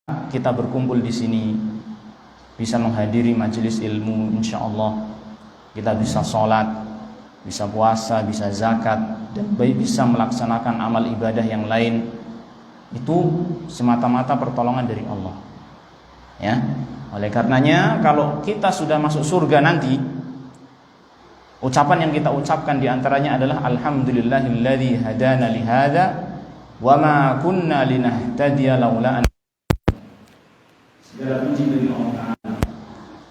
kita berkumpul di sini, bisa menghadiri majelis ilmu, insya Allah kita bisa sholat, bisa puasa, bisa zakat, dan bisa melaksanakan amal ibadah yang lain. Itu semata-mata pertolongan dari Allah. Ya, oleh karenanya kalau kita sudah masuk surga nanti, ucapan yang kita ucapkan diantaranya adalah Alhamdulillahilladzi hadana lihada wa ma kunna linahtadiya laula an. Segala puji bagi Allah Ta'ala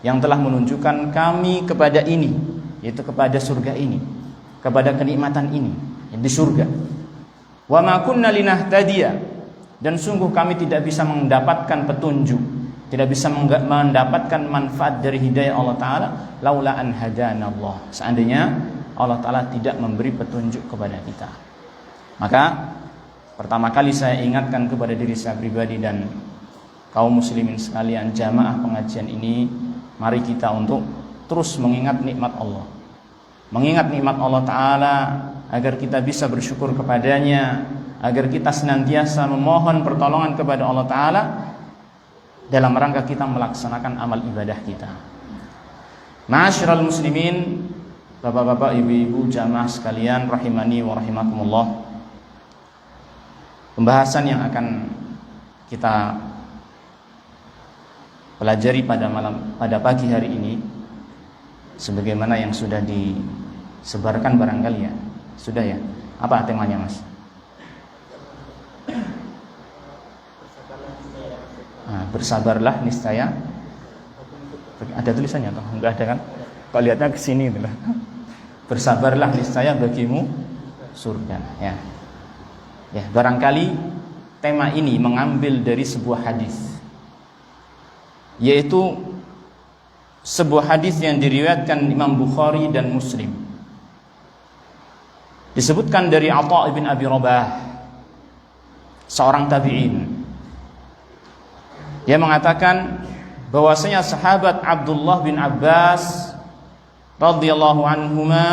yang telah menunjukkan kami kepada ini, yaitu kepada surga ini, kepada kenikmatan ini di surga. Wa ma kunna linahtadiya, dan sungguh kami tidak bisa mendapatkan petunjuk, tidak bisa mendapatkan manfaat dari hidayah Allah Ta'ala laula an hadana Allah, seandainya Allah Ta'ala tidak memberi petunjuk kepada kita. Maka pertama kali saya ingatkan kepada diri saya pribadi dan kaum muslimin sekalian, jamaah pengajian ini, mari kita untuk terus mengingat nikmat Allah, mengingat nikmat Allah Ta'ala, agar kita bisa bersyukur kepadanya, agar kita senantiasa memohon pertolongan kepada Allah Ta'ala dalam rangka kita melaksanakan amal ibadah kita. Ma'asyiral muslimin, bapak-bapak, ibu-ibu, jamaah sekalian rahimani wa rahimakumullah. Pembahasan yang akan kita pelajari pada pagi hari ini, sebagaimana yang sudah disebarkan barangkali ya. Sudah ya? Apa temanya, Mas? Bersabarlah niscaya. Ada tulisannya atau enggak ada kan? Kok lihatnya ke sini gitu. Bersabarlah niscaya bagimu surga, ya. Ya, barangkali tema ini mengambil dari sebuah hadis, yaitu sebuah hadis yang diriwayatkan Imam Bukhari dan Muslim. Disebutkan dari Atha bin Abi Rabah, seorang tabi'in. Dia mengatakan bahwasanya sahabat Abdullah bin Abbas radhiyallahu anhuma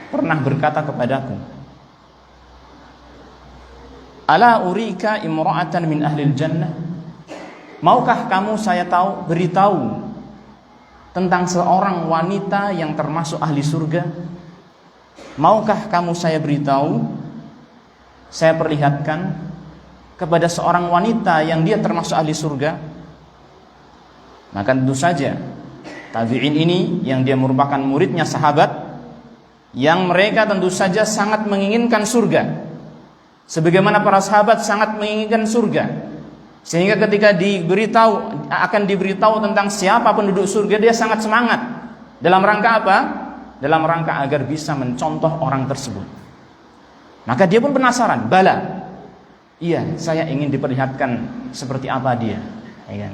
pernah berkata kepadaku, "Ala urika imra'atan min ahlil jannah?" Maukah kamu saya beritahu tentang seorang wanita yang termasuk ahli surga? Maukah kamu saya beritahu, saya perlihatkan kepada seorang wanita yang dia termasuk ahli surga? Maka tentu saja tabi'in ini yang dia merupakan muridnya sahabat, yang mereka tentu saja sangat menginginkan surga, sebagaimana para sahabat sangat menginginkan surga, sehingga ketika akan diberitahu tentang siapa penduduk surga, dia sangat semangat. Dalam rangka apa? Dalam rangka agar bisa mencontoh orang tersebut. Maka dia pun penasaran, bala, iya, saya ingin diperlihatkan seperti apa dia, ya kan?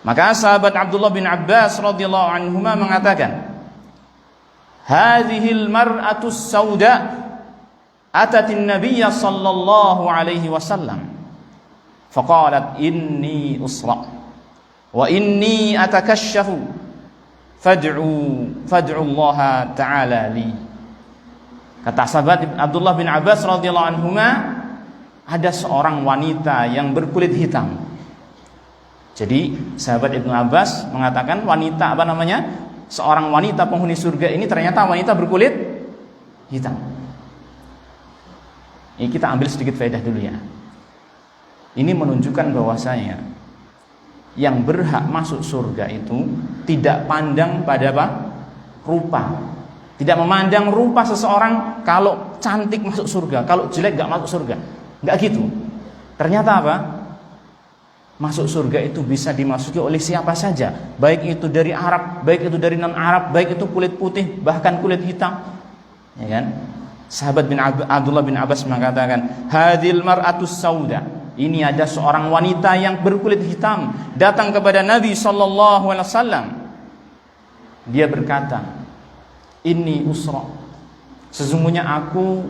Maka sahabat Abdullah bin Abbas radhiyallahu anhuma mengatakan, "Hadhil mar'atus sauda atatin nabiyya sallallahu alaihi wasallam faqalat inni usra wa inni atakashafu fad'u Allah ta'ala li." Kata sahabat Abdullah bin Abbas radhiyallahu anhuma, ada seorang wanita yang berkulit hitam. Jadi sahabat Ibnu Abbas mengatakan seorang wanita penghuni surga ini ternyata wanita berkulit hitam. Ini kita ambil sedikit faedah dulu ya. Ini menunjukkan bahwasanya yang berhak masuk surga itu tidak pandang pada rupa. Tidak memandang rupa seseorang, kalau cantik masuk surga, kalau jelek gak masuk surga. Gak gitu. Ternyata apa? Masuk surga itu bisa dimasuki oleh siapa saja, baik itu dari Arab, baik itu dari non-Arab, baik itu kulit putih, bahkan kulit hitam, ya kan? Sahabat Abdullah bin Abbas mengatakan, "Hadhil mar'atus sauda." Ini ada seorang wanita yang berkulit hitam datang kepada Nabi sallallahu alaihi wasallam. Dia berkata, "Inni usra." Sesungguhnya aku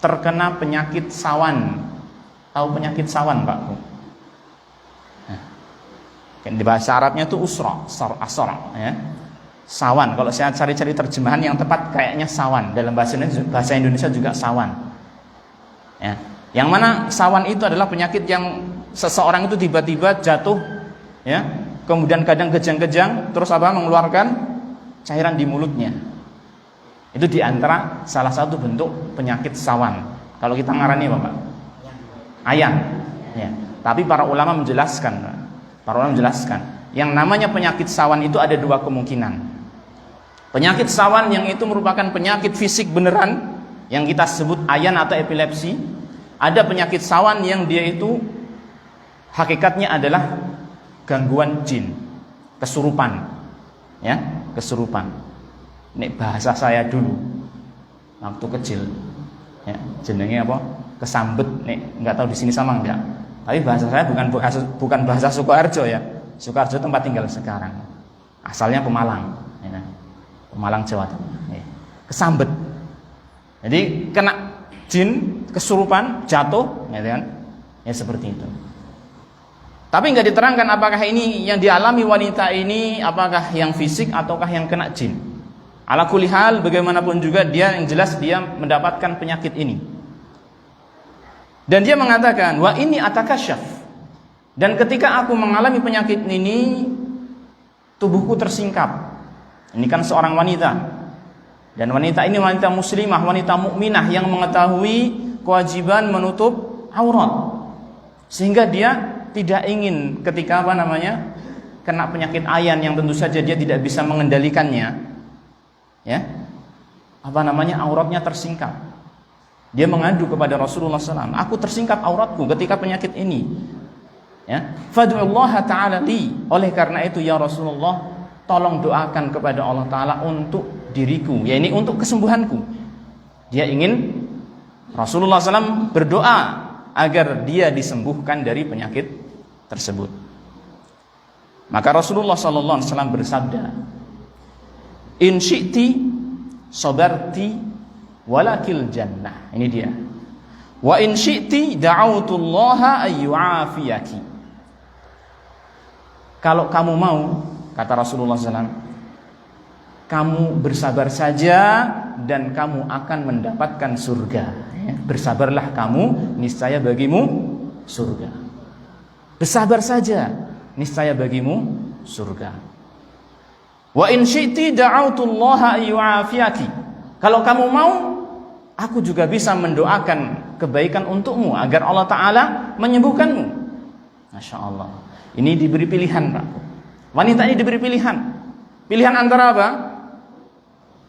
terkena penyakit sawan. Tahu penyakit sawan, Pak? Di bahasa Arabnya itu usra, asra, ya. Sawan. Kalau saya cari-cari terjemahan yang tepat kayaknya sawan. Dalam bahasa Indonesia juga sawan. Ya. Yang mana sawan itu adalah penyakit yang seseorang itu tiba-tiba jatuh, ya, kemudian kadang kejang-kejang, terus mengeluarkan cairan di mulutnya. Itu diantara salah satu bentuk penyakit sawan. Kalau kita ngarani apa, Pak? Ayan. Ya. Tapi para ulama menjelaskan, yang namanya penyakit sawan itu ada dua kemungkinan. Penyakit sawan yang itu merupakan penyakit fisik beneran, yang kita sebut ayan atau epilepsi. Ada penyakit sawan yang dia itu hakikatnya adalah gangguan jin, kesurupan, ya, kesurupan. Ini bahasa saya dulu waktu kecil, ya, jenenge apa? Kesambet. Nek nggak tahu di sini sama enggak. Tapi bahasa saya bukan bahasa Sukoharjo, ya. Sukoharjo tempat tinggal sekarang. Asalnya Pemalang, ya. Pemalang Jawa Tengah. Ya. Kesambet. Jadi kena jin, kesurupan, jatuh, ya kan? Ya seperti itu. Tapi nggak diterangkan apakah ini yang dialami wanita ini apakah yang fisik ataukah yang kena jin. Ala kulli hal, bagaimanapun juga dia yang jelas dia mendapatkan penyakit ini. Dan dia mengatakan, wa ini atakasyaf. Dan ketika aku mengalami penyakit ini, tubuhku tersingkap. Ini kan seorang wanita. Dan wanita ini wanita muslimah, wanita mukminah yang mengetahui kewajiban menutup aurat. Sehingga dia tidak ingin ketika kena penyakit ayan yang tentu saja dia tidak bisa mengendalikannya, ya, auratnya tersingkap. Dia mengadu kepada Rasulullah SAW, aku tersingkap auratku ketika penyakit ini, ya. Fad'ullaha ta'ala li, oleh karena itu ya Rasulullah, tolong doakan kepada Allah Ta'ala untuk diriku, ya, ini untuk kesembuhanku. Dia ingin Rasulullah SAW berdoa agar dia disembuhkan dari penyakit tersebut. Maka Rasulullah SAW bersabda, in syi'ti sabarti walakil jannah. Ini dia. Wa in syi'ti da'autullaha ayyu'afiyaki. Kalau kamu mau, kata Rasulullah SAW, kamu bersabar saja dan kamu akan mendapatkan surga, ya. Bersabarlah kamu, niscaya bagimu surga. Bersabar saja, niscaya bagimu surga. Wa in syi'ti da'autullaha ayyu'afiyaki. Kalau kamu mau, aku juga bisa mendoakan kebaikan untukmu agar Allah Ta'ala menyembuhkanmu. Masya Allah. Ini diberi pilihan, Pak. Wanita ini diberi pilihan. Pilihan antara apa?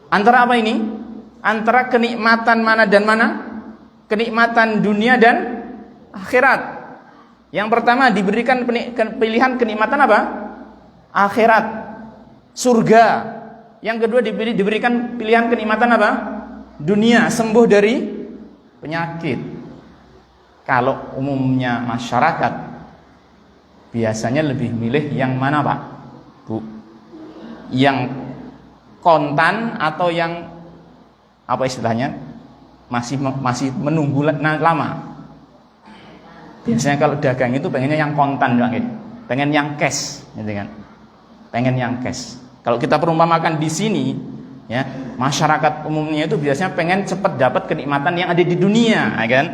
Antara apa ini? Antara kenikmatan mana dan mana? Kenikmatan dunia dan akhirat. Yang pertama diberikan pilihan kenikmatan apa? Akhirat, surga. Yang kedua diberikan pilihan kenikmatan apa? Dunia, sembuh dari penyakit. Kalau umumnya masyarakat biasanya lebih milih yang mana, Pak? Bu? Yang kontan atau yang apa istilahnya? Masih menunggu lama. Biasanya kalau dagang itu pengennya yang kontan, gitu. Pengen yang cash, gitu kan? Pengen yang cash. Kalau kita perumpamakan di sini, ya, masyarakat umumnya itu biasanya pengen cepat dapat kenikmatan yang ada di dunia, ya kan?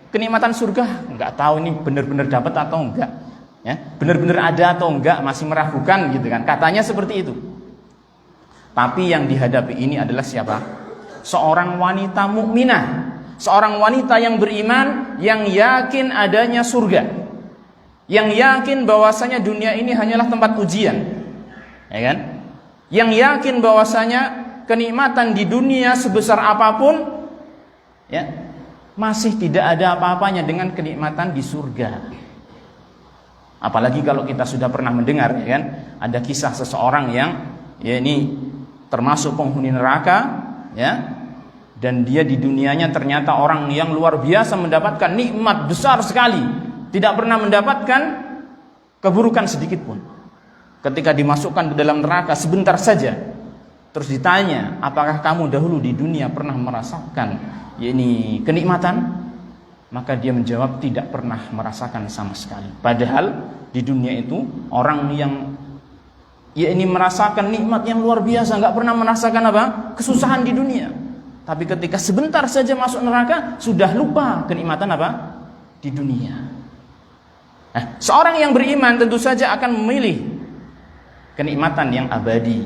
Kenikmatan surga nggak tahu ini benar-benar dapat atau enggak, ya, benar-benar ada atau enggak, masih meragukan, gitu kan? Katanya seperti itu. Tapi yang dihadapi ini adalah siapa? Seorang wanita mukminah, seorang wanita yang beriman, yang yakin adanya surga, yang yakin bahwasanya dunia ini hanyalah tempat ujian, ya kan? Yang yakin bahwasanya kenikmatan di dunia sebesar apapun, ya, masih tidak ada apa-apanya dengan kenikmatan di surga. Apalagi kalau kita sudah pernah mendengar, ya kan, ada kisah seseorang yang, ya, ini termasuk penghuni neraka, ya, dan dia di dunianya ternyata orang yang luar biasa, mendapatkan nikmat besar sekali, tidak pernah mendapatkan keburukan sedikit pun. Ketika dimasukkan ke dalam neraka sebentar saja, terus ditanya, apakah kamu dahulu di dunia pernah merasakan, ya, ini kenikmatan? Maka dia menjawab, tidak pernah merasakan sama sekali. Padahal di dunia itu orang yang, ya, ini merasakan nikmat yang luar biasa, nggak pernah merasakan apa? Kesusahan di dunia. Tapi ketika sebentar saja masuk neraka, sudah lupa kenikmatan apa? di dunia. Nah, seorang yang beriman tentu saja akan memilih kenikmatan yang abadi,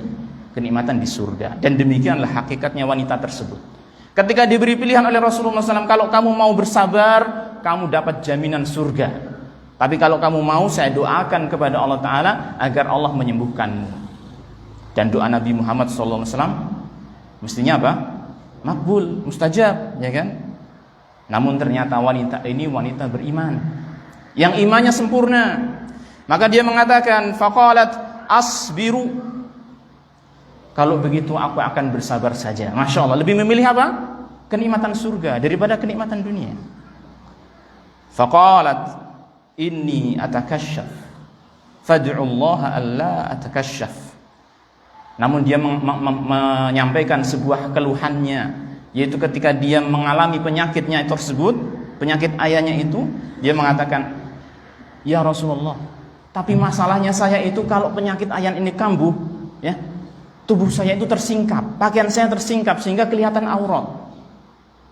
kenikmatan di surga. Dan demikianlah hakikatnya wanita tersebut. Ketika diberi pilihan oleh Rasulullah SAW, kalau kamu mau bersabar, kamu dapat jaminan surga. Tapi kalau kamu mau, saya doakan kepada Allah Ta'ala agar Allah menyembuhkanmu. Dan doa Nabi Muhammad SAW mestinya apa? Makbul, mustajab, ya kan? Namun ternyata wanita ini wanita beriman, yang imannya sempurna. Maka dia mengatakan, faqalat asbiru, kalau begitu aku akan bersabar saja. Masya Allah, lebih memilih apa? Kenikmatan surga daripada kenikmatan dunia. Faqalat inni atakasyaf fad'ullaha alla atakasyaf. Namun dia menyampaikan sebuah keluhannya, yaitu ketika dia mengalami penyakitnya tersebut, penyakit ayahnya itu, dia mengatakan, ya Rasulullah, tapi masalahnya saya itu kalau penyakit ayah ini kambuh, ya, tubuh saya itu tersingkap, pakaian saya tersingkap sehingga kelihatan aurat.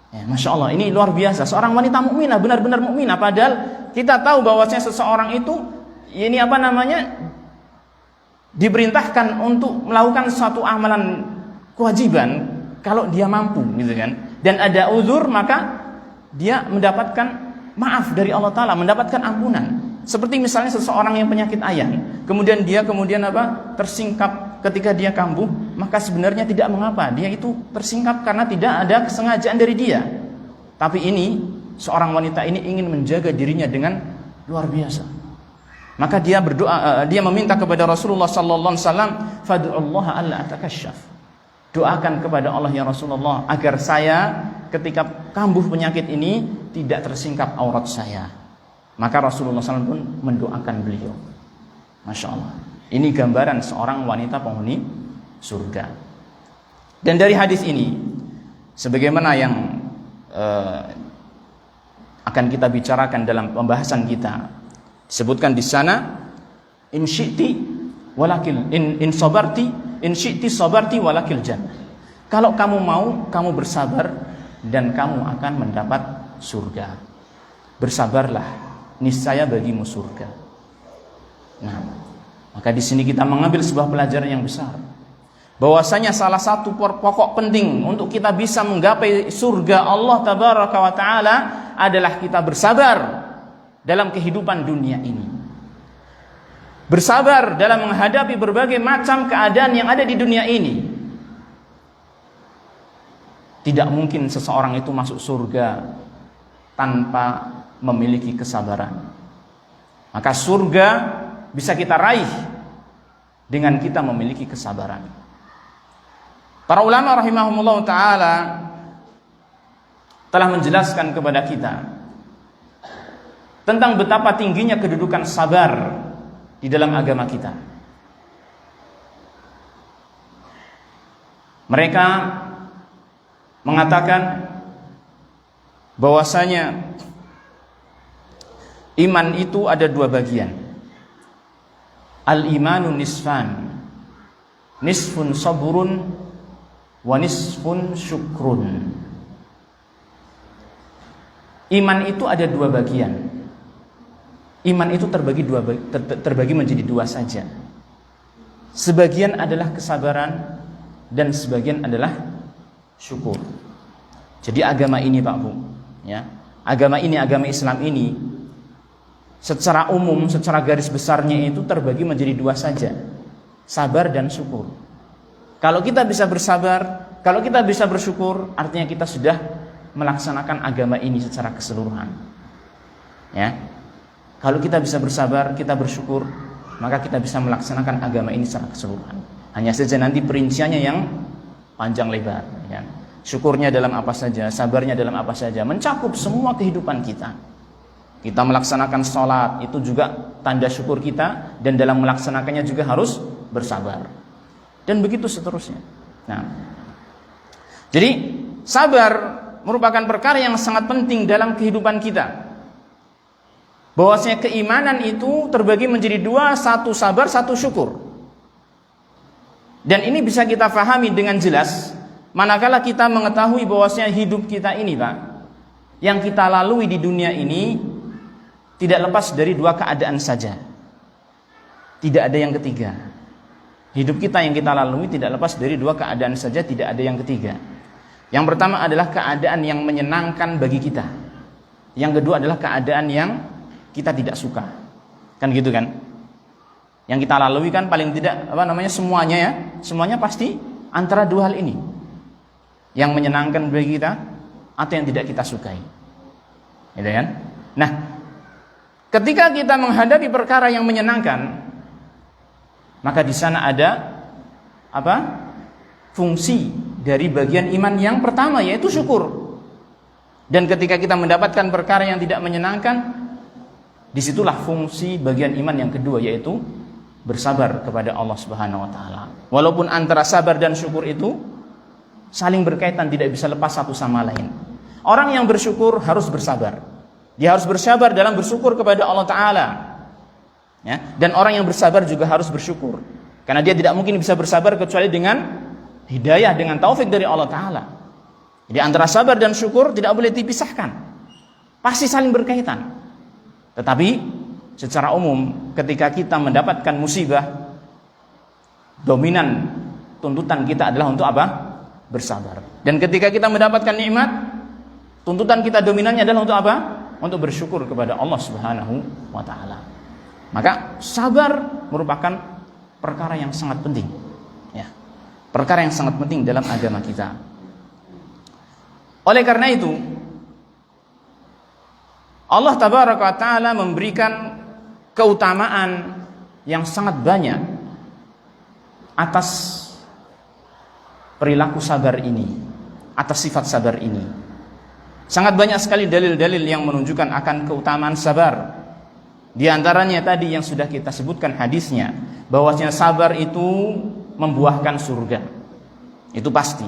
Ya, Masya Allah, ini luar biasa. Seorang wanita mukminah, benar-benar mukminah. Padahal kita tahu bahwasanya seseorang itu, ini apa namanya, diperintahkan untuk melakukan suatu amalan kewajiban kalau dia mampu, gitu kan. Dan ada uzur, maka dia mendapatkan maaf dari Allah Ta'ala, mendapatkan ampunan. Seperti misalnya seseorang yang penyakit ayan, kemudian dia tersingkap ketika dia kambuh, maka sebenarnya tidak mengapa, dia itu tersingkap karena tidak ada kesengajaan dari dia. Tapi ini, seorang wanita ini ingin menjaga dirinya dengan luar biasa. Maka dia berdoa, dia meminta kepada Rasulullah sallallahu alaihi wasallam, fad'ullaha alla atakasyaf. Doakan kepada Allah ya Rasulullah agar saya ketika kambuh penyakit ini tidak tersingkap aurat saya. Maka Rasulullah SAW pun mendoakan beliau. Masya Allah. Ini gambaran seorang wanita penghuni surga. Dan dari hadis ini, sebagaimana yang akan kita bicarakan dalam pembahasan kita, disebutkan di sana, in syi'ti walakil in sabarti in syi'ti sabarti walakil jannah. Kalau kamu mau, kamu bersabar dan kamu akan mendapat surga. Bersabarlah, niscaya bagimu surga. Nah, maka di sini kita mengambil sebuah pelajaran yang besar, bahwasanya salah satu pokok penting untuk kita bisa menggapai surga Allah Tabaraka wa Ta'ala adalah kita bersabar dalam kehidupan dunia ini. Bersabar dalam menghadapi berbagai macam keadaan yang ada di dunia ini. Tidak mungkin seseorang itu masuk surga tanpa memiliki kesabaran. Maka surga bisa kita raih dengan kita memiliki kesabaran. Para ulama rahimahumullah ta'ala telah menjelaskan kepada kita tentang betapa tingginya kedudukan sabar di dalam agama kita. Mereka mengatakan bahwasanya iman itu ada dua bagian. Al-imanu nisfan, nisfun saburun wa nisfun syukrun. Iman itu ada dua bagian. Iman itu terbagi menjadi dua saja. Sebagian adalah kesabaran dan sebagian adalah syukur. Jadi agama ini Pak Bu, ya, agama ini, agama Islam ini, secara umum, secara garis besarnya itu terbagi menjadi dua saja, sabar dan syukur. Kalau kita bisa bersabar, kalau kita bisa bersyukur, artinya kita sudah melaksanakan agama ini secara keseluruhan. Ya, kalau kita bisa bersabar, kita bersyukur, maka kita bisa melaksanakan agama ini secara keseluruhan. Hanya saja nanti perinciannya yang panjang lebar. Ya. Syukurnya dalam apa saja, sabarnya dalam apa saja, mencakup semua kehidupan kita. Kita melaksanakan sholat, itu juga tanda syukur kita, dan dalam melaksanakannya juga harus bersabar. Dan begitu seterusnya. Nah, jadi sabar merupakan perkara yang sangat penting dalam kehidupan kita. Bahwasanya keimanan itu terbagi menjadi dua, satu sabar, satu syukur. Dan ini bisa kita fahami dengan jelas manakala kita mengetahui bahwasanya hidup kita ini, Pak, yang kita lalui di dunia ini tidak lepas dari dua keadaan saja. Tidak ada yang ketiga. Hidup kita yang kita lalui tidak lepas dari dua keadaan saja, tidak ada yang ketiga. Yang pertama adalah keadaan yang menyenangkan bagi kita. Yang kedua adalah keadaan yang kita tidak suka. Kan gitu kan? Yang kita lalui kan paling tidak semuanya ya. Semuanya pasti antara dua hal ini. Yang menyenangkan bagi kita atau yang tidak kita sukai. Gitu kan? Nah, ketika kita menghadapi perkara yang menyenangkan, maka di sana ada fungsi dari bagian iman yang pertama, yaitu syukur. Dan ketika kita mendapatkan perkara yang tidak menyenangkan, disitulah fungsi bagian iman yang kedua, yaitu bersabar kepada Allah Subhanahu wa taala. Walaupun antara sabar dan syukur itu saling berkaitan, tidak bisa lepas satu sama lain. Orang yang bersyukur harus bersabar. Dia harus bersabar dalam bersyukur kepada Allah taala. Ya, dan orang yang bersabar juga harus bersyukur. Karena dia tidak mungkin bisa bersabar kecuali dengan hidayah, dengan taufik dari Allah taala. Jadi antara sabar dan syukur tidak boleh dipisahkan. Pasti saling berkaitan. Tetapi secara umum ketika kita mendapatkan musibah, dominan tuntutan kita adalah untuk apa? Bersabar. Dan ketika kita mendapatkan nikmat, tuntutan kita dominannya adalah untuk apa? Untuk bersyukur kepada Allah Subhanahu wa taala. Maka sabar merupakan perkara yang sangat penting. Ya. Perkara yang sangat penting dalam agama kita. Oleh karena itu, Allah Tabaraka wa taala memberikan keutamaan yang sangat banyak atas perilaku sabar ini, atas sifat sabar ini. Sangat banyak sekali dalil-dalil yang menunjukkan akan keutamaan sabar. Di antaranya tadi yang sudah kita sebutkan hadisnya, bahwasanya sabar itu membuahkan surga. Itu pasti.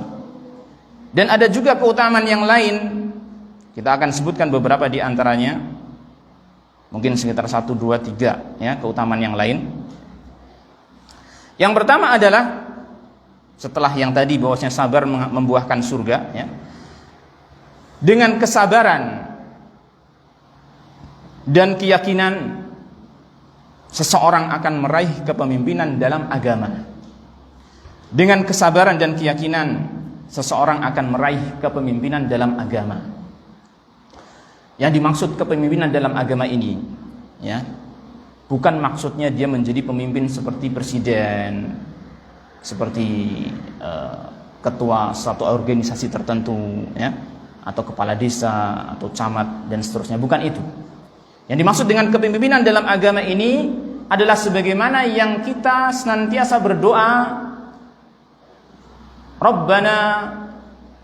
Dan ada juga keutamaan yang lain. Kita akan sebutkan beberapa di antaranya. Mungkin sekitar 1, 2, 3 ya, keutamaan yang lain. Yang pertama adalah setelah yang tadi bahwasanya sabar membuahkan surga ya. Dengan kesabaran dan keyakinan seseorang akan meraih kepemimpinan dalam agama. Dengan kesabaran dan keyakinan seseorang akan meraih kepemimpinan dalam agama. Yang dimaksud kepemimpinan dalam agama ini ya, bukan maksudnya dia menjadi pemimpin seperti presiden, seperti ketua suatu organisasi tertentu ya, atau kepala desa atau camat dan seterusnya. Bukan itu. Yang dimaksud dengan kepemimpinan dalam agama ini adalah sebagaimana yang kita senantiasa berdoa, Rabbana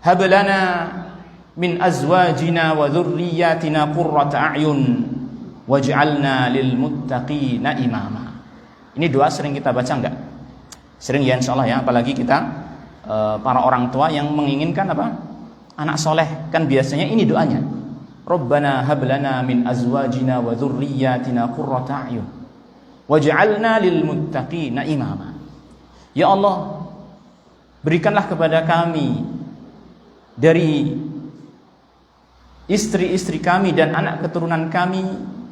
hab lana min azwajina wa dzurriyyatina qurrata a'yun waj'alna lil muttaqina imama. Ini doa sering kita baca enggak? Sering ya insyaallah ya, apalagi kita para orang tua yang menginginkan apa? Anak soleh, kan biasanya ini doanya. Rabbana hab lana min azwajina wa dzurriyyatina qurrata a'yun waj'alna lil muttaqina imama. Ya Allah, berikanlah kepada kami dari istri-istri kami dan anak keturunan kami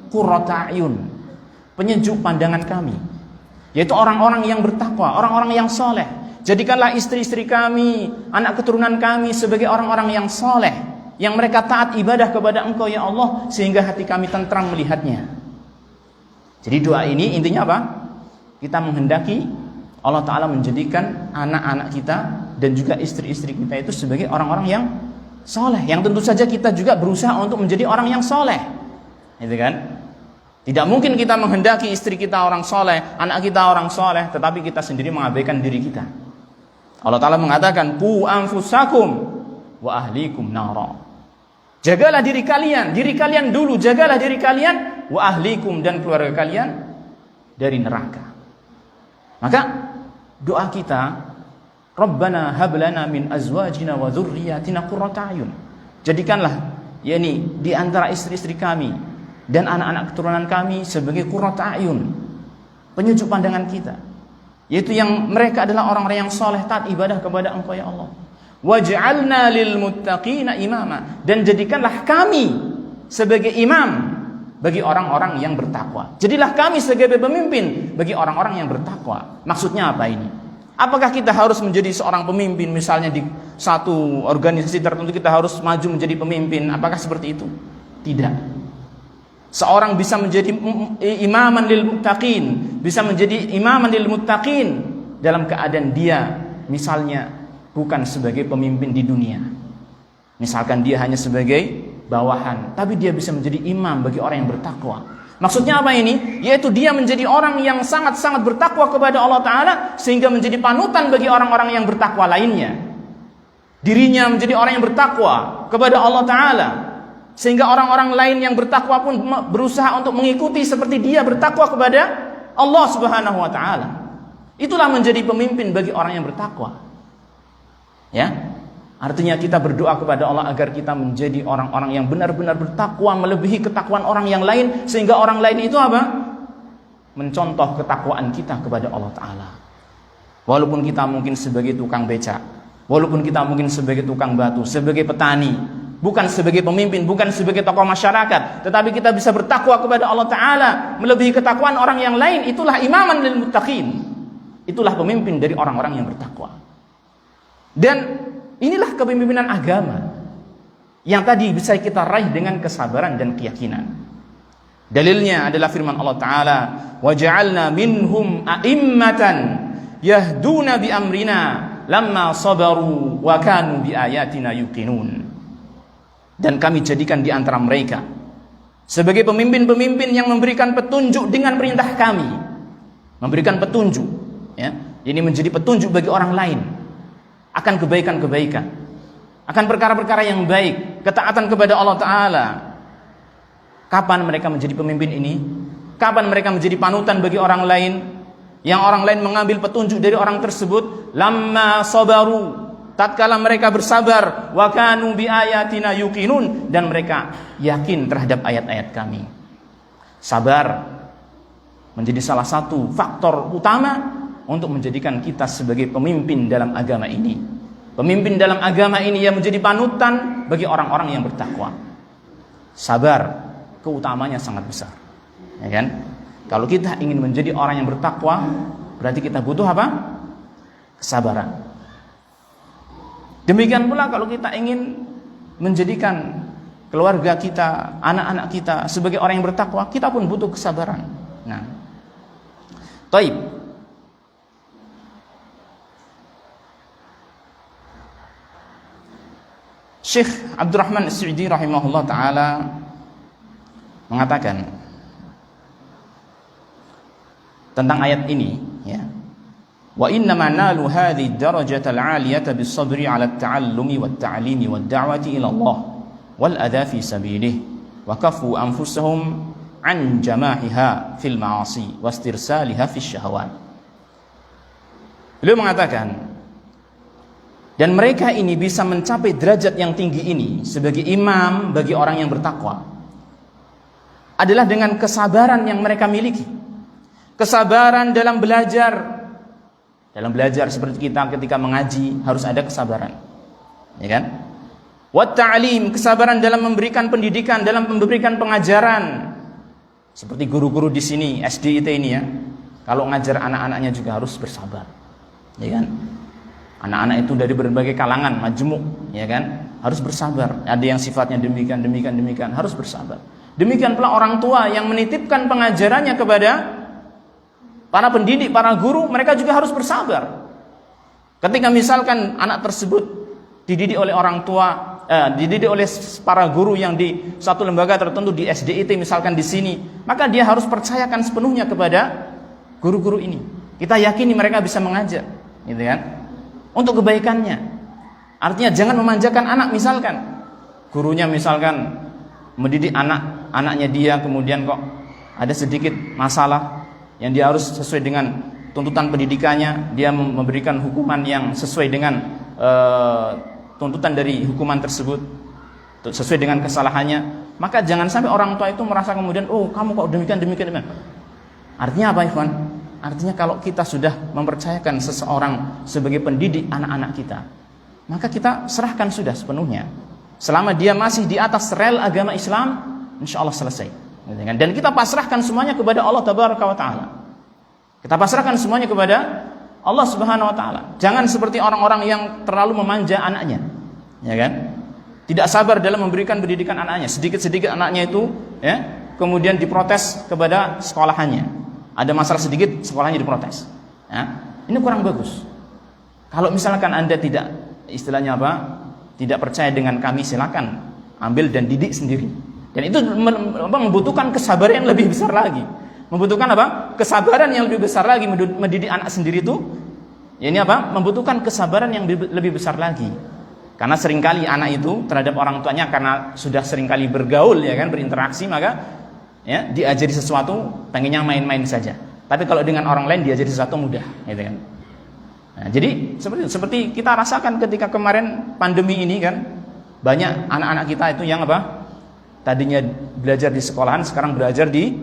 qurrata a'yun, penyejuk pandangan kami, yaitu orang-orang yang bertakwa, orang-orang yang soleh. Jadikanlah istri-istri kami, anak keturunan kami sebagai orang-orang yang soleh, yang mereka taat ibadah kepada Engkau ya Allah, sehingga hati kami tentram melihatnya. Jadi doa ini intinya apa? Kita menghendaki Allah Ta'ala menjadikan anak-anak kita dan juga istri-istri kita itu sebagai orang-orang yang soleh, yang tentu saja kita juga berusaha untuk menjadi orang yang soleh, gitu kan? Tidak mungkin kita menghendaki istri kita orang soleh, anak kita orang soleh, tetapi kita sendiri mengabaikan diri kita. Allah Ta'ala mengatakan, Qu anfusakum wa ahlikum nara. Jagalah diri kalian dulu, jagalah diri kalian, wa ahlikum, dan keluarga kalian dari neraka. Maka doa kita, Rabbana hab lana min azwajina wa dzurriyyatina qurrata a'yun. Jadikanlah yakni di antara istri-istri kami dan anak-anak keturunan kami sebagai qurrata a'yun, penyejuk pandangan kita, yaitu yang mereka adalah orang-orang yang soleh, taat ibadah kepada Engkau ya Allah. Waj'alna lil muttaqina imama, dan jadikanlah kami sebagai imam bagi orang-orang yang bertakwa. Jadilah kami sebagai pemimpin bagi orang-orang yang bertakwa. Maksudnya apa ini? Apakah kita harus menjadi seorang pemimpin, misalnya di satu organisasi tertentu kita harus maju menjadi pemimpin? Apakah seperti itu? Tidak. Seorang bisa menjadi imaman lil muttaqin, bisa menjadi imaman lil muttaqin dalam keadaan dia misalnya bukan sebagai pemimpin di dunia. Misalkan dia hanya sebagai bawahan, tapi dia bisa menjadi imam bagi orang yang bertakwa. Maksudnya apa ini? Yaitu dia menjadi orang yang sangat-sangat bertakwa kepada Allah Ta'ala, sehingga menjadi panutan bagi orang-orang yang bertakwa lainnya. Dirinya menjadi orang yang bertakwa kepada Allah Ta'ala, sehingga orang-orang lain yang bertakwa pun berusaha untuk mengikuti seperti dia bertakwa kepada Allah Subhanahu wa Ta'ala. Itulah menjadi pemimpin bagi orang yang bertakwa. Ya, artinya kita berdoa kepada Allah agar kita menjadi orang-orang yang benar-benar bertakwa, melebihi ketakwaan orang yang lain, sehingga orang lain itu apa? Mencontoh ketakwaan kita kepada Allah Ta'ala. Walaupun kita mungkin sebagai tukang becak, walaupun kita mungkin sebagai tukang batu, sebagai petani, bukan sebagai pemimpin, bukan sebagai tokoh masyarakat, tetapi kita bisa bertakwa kepada Allah Ta'ala, melebihi ketakwaan orang yang lain. Itulah imaman lil muttaqin. Itulah pemimpin dari orang-orang yang bertakwa. Dan inilah kepemimpinan agama yang tadi bisa kita raih dengan kesabaran dan keyakinan. Dalilnya adalah firman Allah Ta'ala, وَجَعَلْنَا مِنْهُمْ أَئِمَّةً يَهْدُونَ بِأَمْرِنَا لَمَّا صَبَرُوا وَكَانُوا بِآيَاتِنَا يُقِنُونَ. Dan kami jadikan di antara mereka sebagai pemimpin-pemimpin yang memberikan petunjuk dengan perintah kami. Memberikan petunjuk, ya. Ini menjadi petunjuk bagi orang lain akan kebaikan-kebaikan, akan perkara-perkara yang baik, ketaatan kepada Allah Ta'ala. Kapan mereka menjadi pemimpin ini? Kapan mereka menjadi panutan bagi orang lain, yang orang lain mengambil petunjuk dari orang tersebut? Lamma sabaru, tatkala mereka bersabar, wa kanu bi ayatina yuqinun, dan mereka yakin terhadap ayat-ayat kami. Sabar menjadi salah satu faktor utama untuk menjadikan kita sebagai pemimpin dalam agama ini. Pemimpin dalam agama ini yang menjadi panutan bagi orang-orang yang bertakwa. Sabar keutamanya sangat besar, ya kan? Kalau kita ingin menjadi orang yang bertakwa, berarti kita butuh apa? Kesabaran. Demikian pula kalau kita ingin menjadikan keluarga kita, anak-anak kita sebagai orang yang bertakwa, kita pun butuh kesabaran. Nah, taib. Syekh Abdurrahman As-Sa'idi rahimahullah ta'ala mengatakan tentang ayat ini, ya, wa innama nalu hadhihi ad-darajata al-'aliyata bis-sabri 'ala at-ta'allumi wat-ta'limi wad-da'wati ila Allah wal adha fi sabilihi wa kaffu anfusahum 'an jamahiha fil ma'asi wastirsaliha fi syahawat. Beliau mengatakan, dan mereka ini bisa mencapai derajat yang tinggi ini sebagai imam bagi orang yang bertakwa adalah dengan kesabaran yang mereka miliki. Kesabaran dalam belajar. Dalam belajar seperti kita ketika mengaji harus ada kesabaran, ya kan? Wat ta'lim, kesabaran dalam memberikan pendidikan, dalam memberikan pengajaran. Seperti guru-guru di sini SDIT ini, ya. Kalau ngajar anak-anaknya juga harus bersabar, ya kan? Anak-anak itu dari berbagai kalangan, majmuk, ya kan? Harus bersabar. Ada yang sifatnya demikian, harus bersabar. Demikian pula orang tua yang menitipkan pengajarannya kepada para pendidik, para guru, mereka juga harus bersabar. Ketika misalkan anak tersebut dididik oleh orang tua, dididik oleh para guru yang di satu lembaga tertentu di SDIT misalkan di sini, maka dia harus percayakan sepenuhnya kepada guru-guru ini. Kita yakini mereka bisa mengajar, gitu kan? Untuk kebaikannya. Artinya jangan memanjakan anak, misalkan gurunya misalkan mendidik anaknya dia, kemudian kok ada sedikit masalah yang dia harus sesuai dengan tuntutan pendidikannya, dia memberikan hukuman yang sesuai dengan tuntutan dari hukuman tersebut, sesuai dengan kesalahannya, maka jangan sampai orang tua itu merasa kemudian, oh kamu kok demikian. Artinya apa, ikhwan? Artinya kalau kita sudah mempercayakan seseorang sebagai pendidik anak-anak kita, maka kita serahkan sudah sepenuhnya. Selama dia masih di atas rel agama Islam, insya Allah selesai, Dan kita pasrahkan semuanya kepada Allah Tabaraka wa Ta'ala. Kita pasrahkan semuanya kepada Allah Subhanahu wa Ta'ala. Jangan seperti orang-orang yang terlalu memanja anaknya, ya kan? Tidak sabar dalam memberikan pendidikan anaknya. Sedikit-sedikit anaknya itu, ya, kemudian diprotes kepada sekolahannya. Ada masalah sedikit, sekolahnya diprotes. Ya, ini kurang bagus. Kalau misalkan Anda tidak, istilahnya apa, tidak percaya dengan kami, silakan ambil dan didik sendiri. Dan itu membutuhkan kesabaran yang lebih besar lagi. Membutuhkan apa? Kesabaran yang lebih besar lagi mendidik anak sendiri itu. Ya, ini apa? Membutuhkan kesabaran yang lebih besar lagi. Karena seringkali anak itu terhadap orang tuanya karena sudah seringkali bergaul, ya kan, berinteraksi, maka ya diajari sesuatu pengennya main-main saja. Tapi kalau dengan orang lain diajari sesuatu mudah, gitu kan. Nah, jadi seperti kita rasakan ketika kemarin pandemi ini kan, banyak anak-anak kita itu yang apa? Tadinya belajar di sekolahan, sekarang belajar di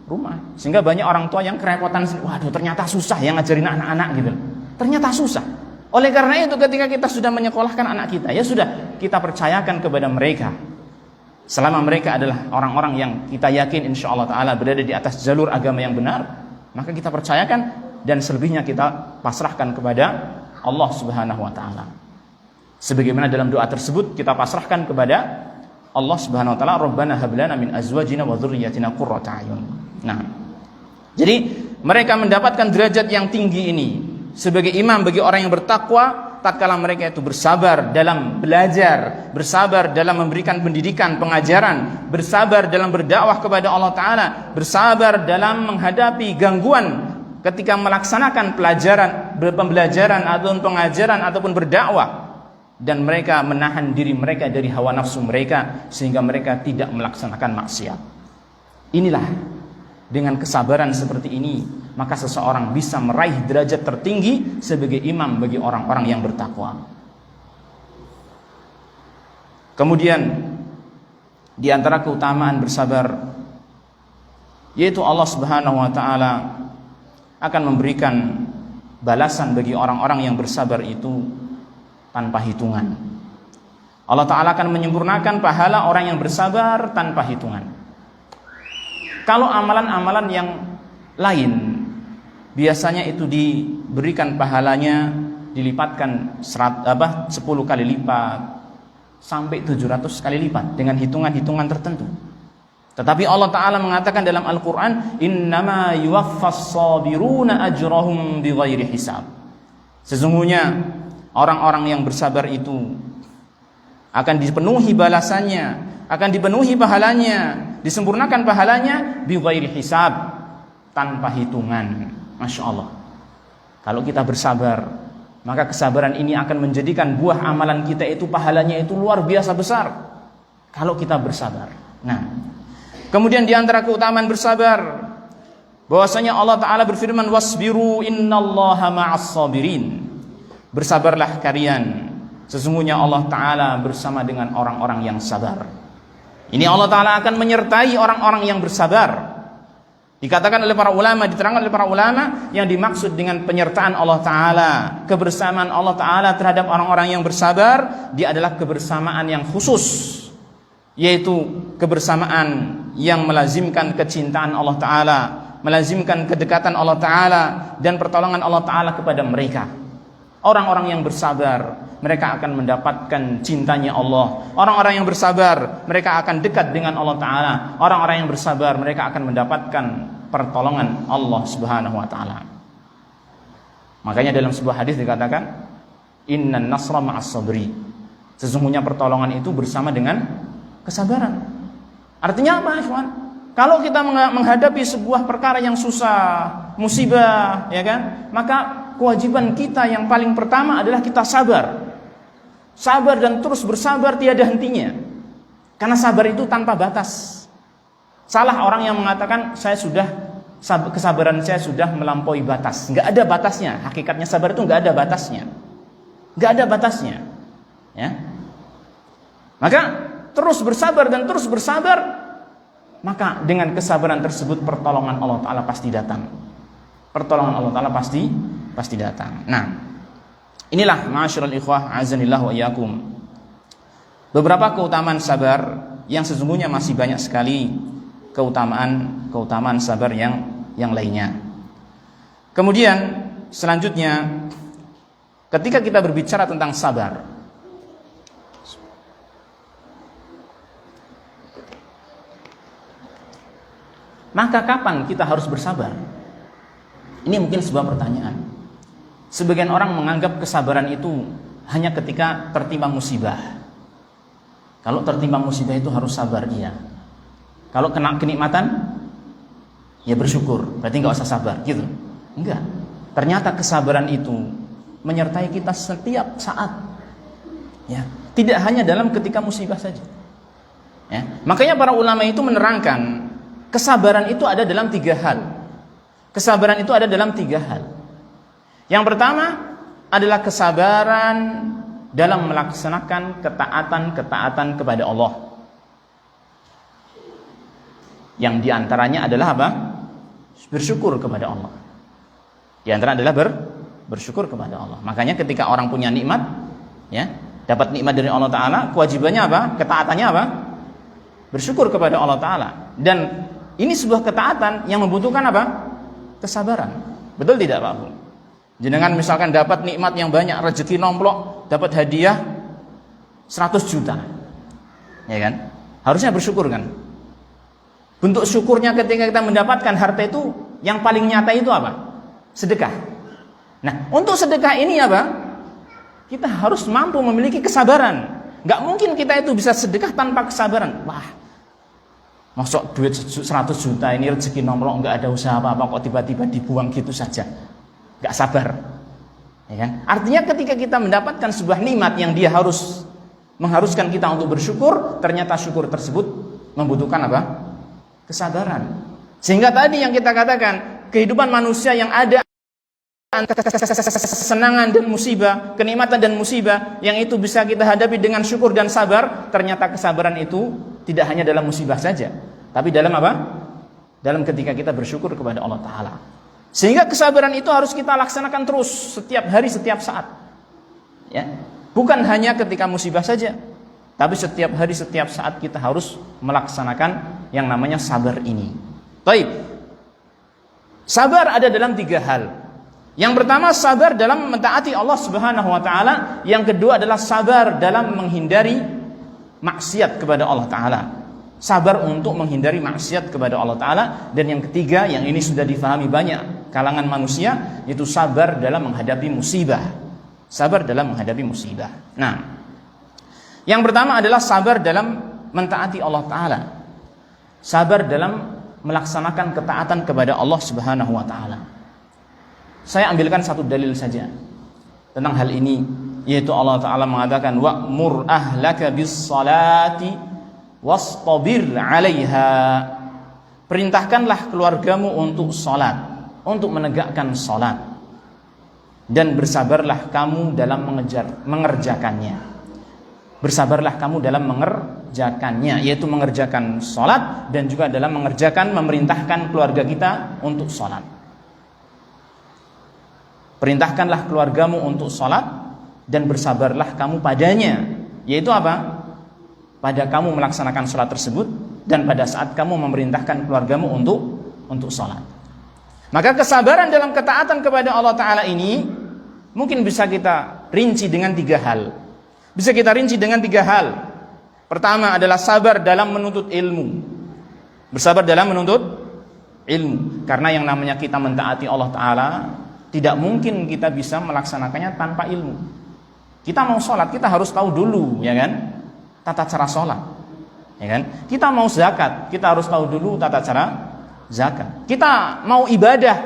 rumah. Sehingga banyak orang tua yang kerepotan, waduh ternyata susah yang ngajarin anak-anak gitu. Ternyata susah. Oleh karena itu ketika kita sudah menyekolahkan anak kita, ya sudah kita percayakan kepada mereka. Selama mereka adalah orang-orang yang kita yakin insyaallah ta'ala berada di atas jalur agama yang benar, maka kita percayakan dan selebihnya kita pasrahkan kepada Allah Subhanahu wa ta'ala. Sebagaimana dalam doa tersebut kita pasrahkan kepada Allah Subhanahu wa ta'ala, Rabbana hab lana min azwajina wa dzurriyyatina qurrata a'yun. Nah, jadi mereka mendapatkan derajat yang tinggi ini sebagai imam bagi orang yang bertakwa tatkala mereka itu bersabar dalam belajar, bersabar dalam memberikan pendidikan, pengajaran, bersabar dalam berdakwah kepada Allah Ta'ala, bersabar dalam menghadapi gangguan ketika melaksanakan pembelajaran ataupun pengajaran ataupun berdakwah, dan mereka menahan diri mereka dari hawa nafsu mereka sehingga mereka tidak melaksanakan maksiat. Inilah, dengan kesabaran seperti ini maka seseorang bisa meraih derajat tertinggi sebagai imam bagi orang-orang yang bertakwa. Kemudian di antara keutamaan bersabar yaitu Allah Subhanahu wa ta'ala akan memberikan balasan bagi orang-orang yang bersabar itu tanpa hitungan. Allah Ta'ala akan menyempurnakan pahala orang yang bersabar tanpa hitungan. Kalau amalan-amalan yang lain biasanya itu diberikan pahalanya dilipatkan 10 kali lipat sampai 700 kali lipat dengan hitungan-hitungan tertentu. Tetapi Allah Ta'ala mengatakan dalam Al-Quran, innama yuwaffas sabiruna ajrahum bighairi hisab. Sesungguhnya orang-orang yang bersabar itu akan dipenuhi balasannya, akan dipenuhi pahalanya, disempurnakan pahalanya bighairi hisab, tanpa hitungan. Masya Allah. Kalau kita bersabar, maka kesabaran ini akan menjadikan buah amalan kita itu pahalanya itu luar biasa besar. Kalau kita bersabar. Nah, kemudian di antara keutamaan bersabar, bahwasanya Allah Ta'ala berfirman, wasbiru innallaha ma'as sabirin. Bersabarlah kalian, sesungguhnya Allah Ta'ala bersama dengan orang-orang yang sabar. Ini Allah Ta'ala akan menyertai orang-orang yang bersabar. Dikatakan oleh para ulama, diterangkan oleh para ulama, yang dimaksud dengan penyertaan Allah Ta'ala, kebersamaan Allah Ta'ala terhadap orang-orang yang bersabar, dia adalah kebersamaan yang khusus, yaitu kebersamaan yang melazimkan kecintaan Allah Ta'ala, melazimkan kedekatan Allah Ta'ala dan pertolongan Allah Ta'ala kepada mereka. Orang-orang yang bersabar, mereka akan mendapatkan cintanya Allah. Orang-orang yang bersabar, mereka akan dekat dengan Allah Ta'ala. Orang-orang yang bersabar, mereka akan mendapatkan pertolongan Allah Subhanahu wa Ta'ala. Makanya dalam sebuah hadis dikatakan, innan nasra ma'as sabri. Sesungguhnya pertolongan itu bersama dengan kesabaran. Artinya apa, ikhwan? Kalau kita menghadapi sebuah perkara yang susah, musibah, ya kan? Maka kewajiban kita yang paling pertama adalah kita sabar. Sabar dan terus bersabar tiada hentinya. Karena sabar itu tanpa batas. Salah orang yang mengatakan kesabaran saya sudah melampaui batas. Enggak ada batasnya. Hakikatnya sabar itu enggak ada batasnya. Enggak ada batasnya. Ya. Maka terus bersabar dan terus bersabar, maka dengan kesabaran tersebut pertolongan Allah Ta'ala pasti datang. Pertolongan Allah Ta'ala pasti datang. Nah, inilah ma'asyiral ikhwah azanillah wa iyyakum, beberapa keutamaan sabar yang sesungguhnya masih banyak sekali keutamaan sabar yang lainnya. Kemudian selanjutnya, ketika kita berbicara tentang sabar, maka kapan kita harus bersabar? Ini mungkin sebuah pertanyaan. Sebagian orang menganggap kesabaran itu hanya ketika tertimpa musibah. Kalau tertimpa musibah itu harus sabar, iya. Kalau kena kenikmatan, ya bersyukur, berarti nggak usah sabar, gitu. Enggak. Ternyata kesabaran itu menyertai kita setiap saat. Ya, tidak hanya dalam ketika musibah saja. Ya. Makanya para ulama itu menerangkan kesabaran itu ada dalam 3 hal. Kesabaran itu ada dalam 3 hal. Yang pertama adalah kesabaran dalam melaksanakan ketaatan kepada Allah. Yang diantaranya adalah apa? Bersyukur kepada Allah. Di antara adalah bersyukur kepada Allah. Makanya ketika orang punya nikmat, ya, dapat nikmat dari Allah Ta'ala, kewajibannya apa? Ketaatannya apa? Bersyukur kepada Allah Ta'ala. Dan ini sebuah ketaatan yang membutuhkan apa? Kesabaran. Betul tidak Pak Bu? Jenengan misalkan dapat nikmat yang banyak, rezeki nomplok, dapat hadiah 100 juta. Ya kan? Harusnya bersyukur kan? Bentuk syukurnya ketika kita mendapatkan harta itu, yang paling nyata itu apa? Sedekah. Nah, untuk sedekah ini apa? Kita harus mampu memiliki kesabaran. Gak mungkin kita itu bisa sedekah tanpa kesabaran. Wah, masuk duit 100 juta ini rezeki nomplok, gak ada usaha apa-apa, kok tiba-tiba dibuang gitu saja. Gak sabar, ya kan? Artinya ketika kita mendapatkan sebuah nikmat yang dia mengharuskan kita untuk bersyukur, ternyata syukur tersebut membutuhkan apa? Kesabaran. Sehingga tadi yang kita katakan, kehidupan manusia yang ada kesenangan dan musibah, kenikmatan dan musibah, yang itu bisa kita hadapi dengan syukur dan sabar. Ternyata kesabaran itu tidak hanya dalam musibah saja, tapi dalam apa? Dalam ketika kita bersyukur kepada Allah Ta'ala. Sehingga kesabaran itu harus kita laksanakan terus, setiap hari, setiap saat, ya. Bukan hanya ketika musibah saja, tapi setiap hari, setiap saat kita harus melaksanakan yang namanya sabar ini. Baik. Sabar ada dalam 3 hal. Yang pertama, sabar dalam mentaati Allah Subhanahu wa Ta'ala. Yang kedua adalah sabar dalam menghindari maksiat kepada Allah Ta'ala. Sabar untuk menghindari maksiat kepada Allah Ta'ala. Dan yang ketiga, yang ini sudah difahami banyak kalangan manusia, yaitu sabar dalam menghadapi musibah. Sabar dalam menghadapi musibah. Nah, yang pertama adalah sabar dalam mentaati Allah Ta'ala. Sabar dalam melaksanakan ketaatan kepada Allah Subhanahu wa Ta'ala. Saya ambilkan satu dalil saja tentang hal ini, yaitu Allah Ta'ala mengatakan, wa'mur ahlaka bis salati wastabir 'alaiha. Perintahkanlah keluargamu untuk salat, untuk menegakkan salat, dan bersabarlah kamu dalam mengerjakannya. Bersabarlah kamu dalam mengerjakannya, yaitu mengerjakan salat dan juga dalam memerintahkan keluarga kita untuk salat. Perintahkanlah keluargamu untuk salat dan bersabarlah kamu padanya, yaitu apa? Pada kamu melaksanakan salat tersebut dan pada saat kamu memerintahkan keluargamu untuk salat. Maka kesabaran dalam ketaatan kepada Allah Ta'ala ini mungkin bisa kita rinci dengan 3 hal. Bisa kita rinci dengan 3 hal. Pertama adalah sabar dalam menuntut ilmu. Bersabar dalam menuntut ilmu. Karena yang namanya kita mentaati Allah Ta'ala, tidak mungkin kita bisa melaksanakannya tanpa ilmu. Kita mau sholat, kita harus tahu dulu, ya kan, tata cara sholat, ya kan. Kita mau zakat, kita harus tahu dulu tata cara zakat. Kita mau ibadah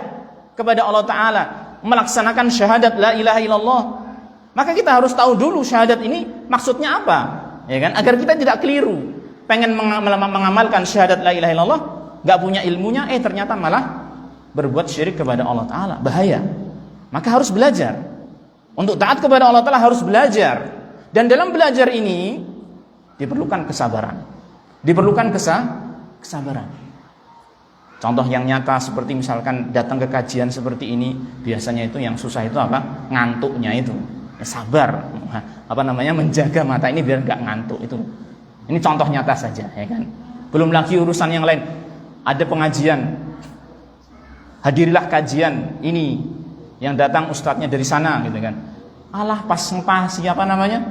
kepada Allah Ta'ala, melaksanakan syahadat la ilaha illallah, maka kita harus tahu dulu syahadat ini maksudnya apa, ya kan, agar kita tidak keliru. Pengen mengamalkan syahadat la ilaha illallah, gak punya ilmunya, ternyata malah berbuat syirik kepada Allah Ta'ala. Bahaya. Maka harus belajar. Untuk taat kepada Allah Ta'ala harus belajar. Dan dalam belajar ini diperlukan kesabaran. Diperlukan kesabaran. Contoh yang nyata seperti misalkan datang ke kajian seperti ini, biasanya itu yang susah itu apa? Ngantuknya itu. Sabar. Menjaga mata ini biar gak ngantuk itu. Ini contoh nyata saja, ya kan. Belum lagi urusan yang lain. ada pengajian, hadirilah kajian ini, yang datang ustadznya dari sana gitu kan. Alah pas siapa namanya,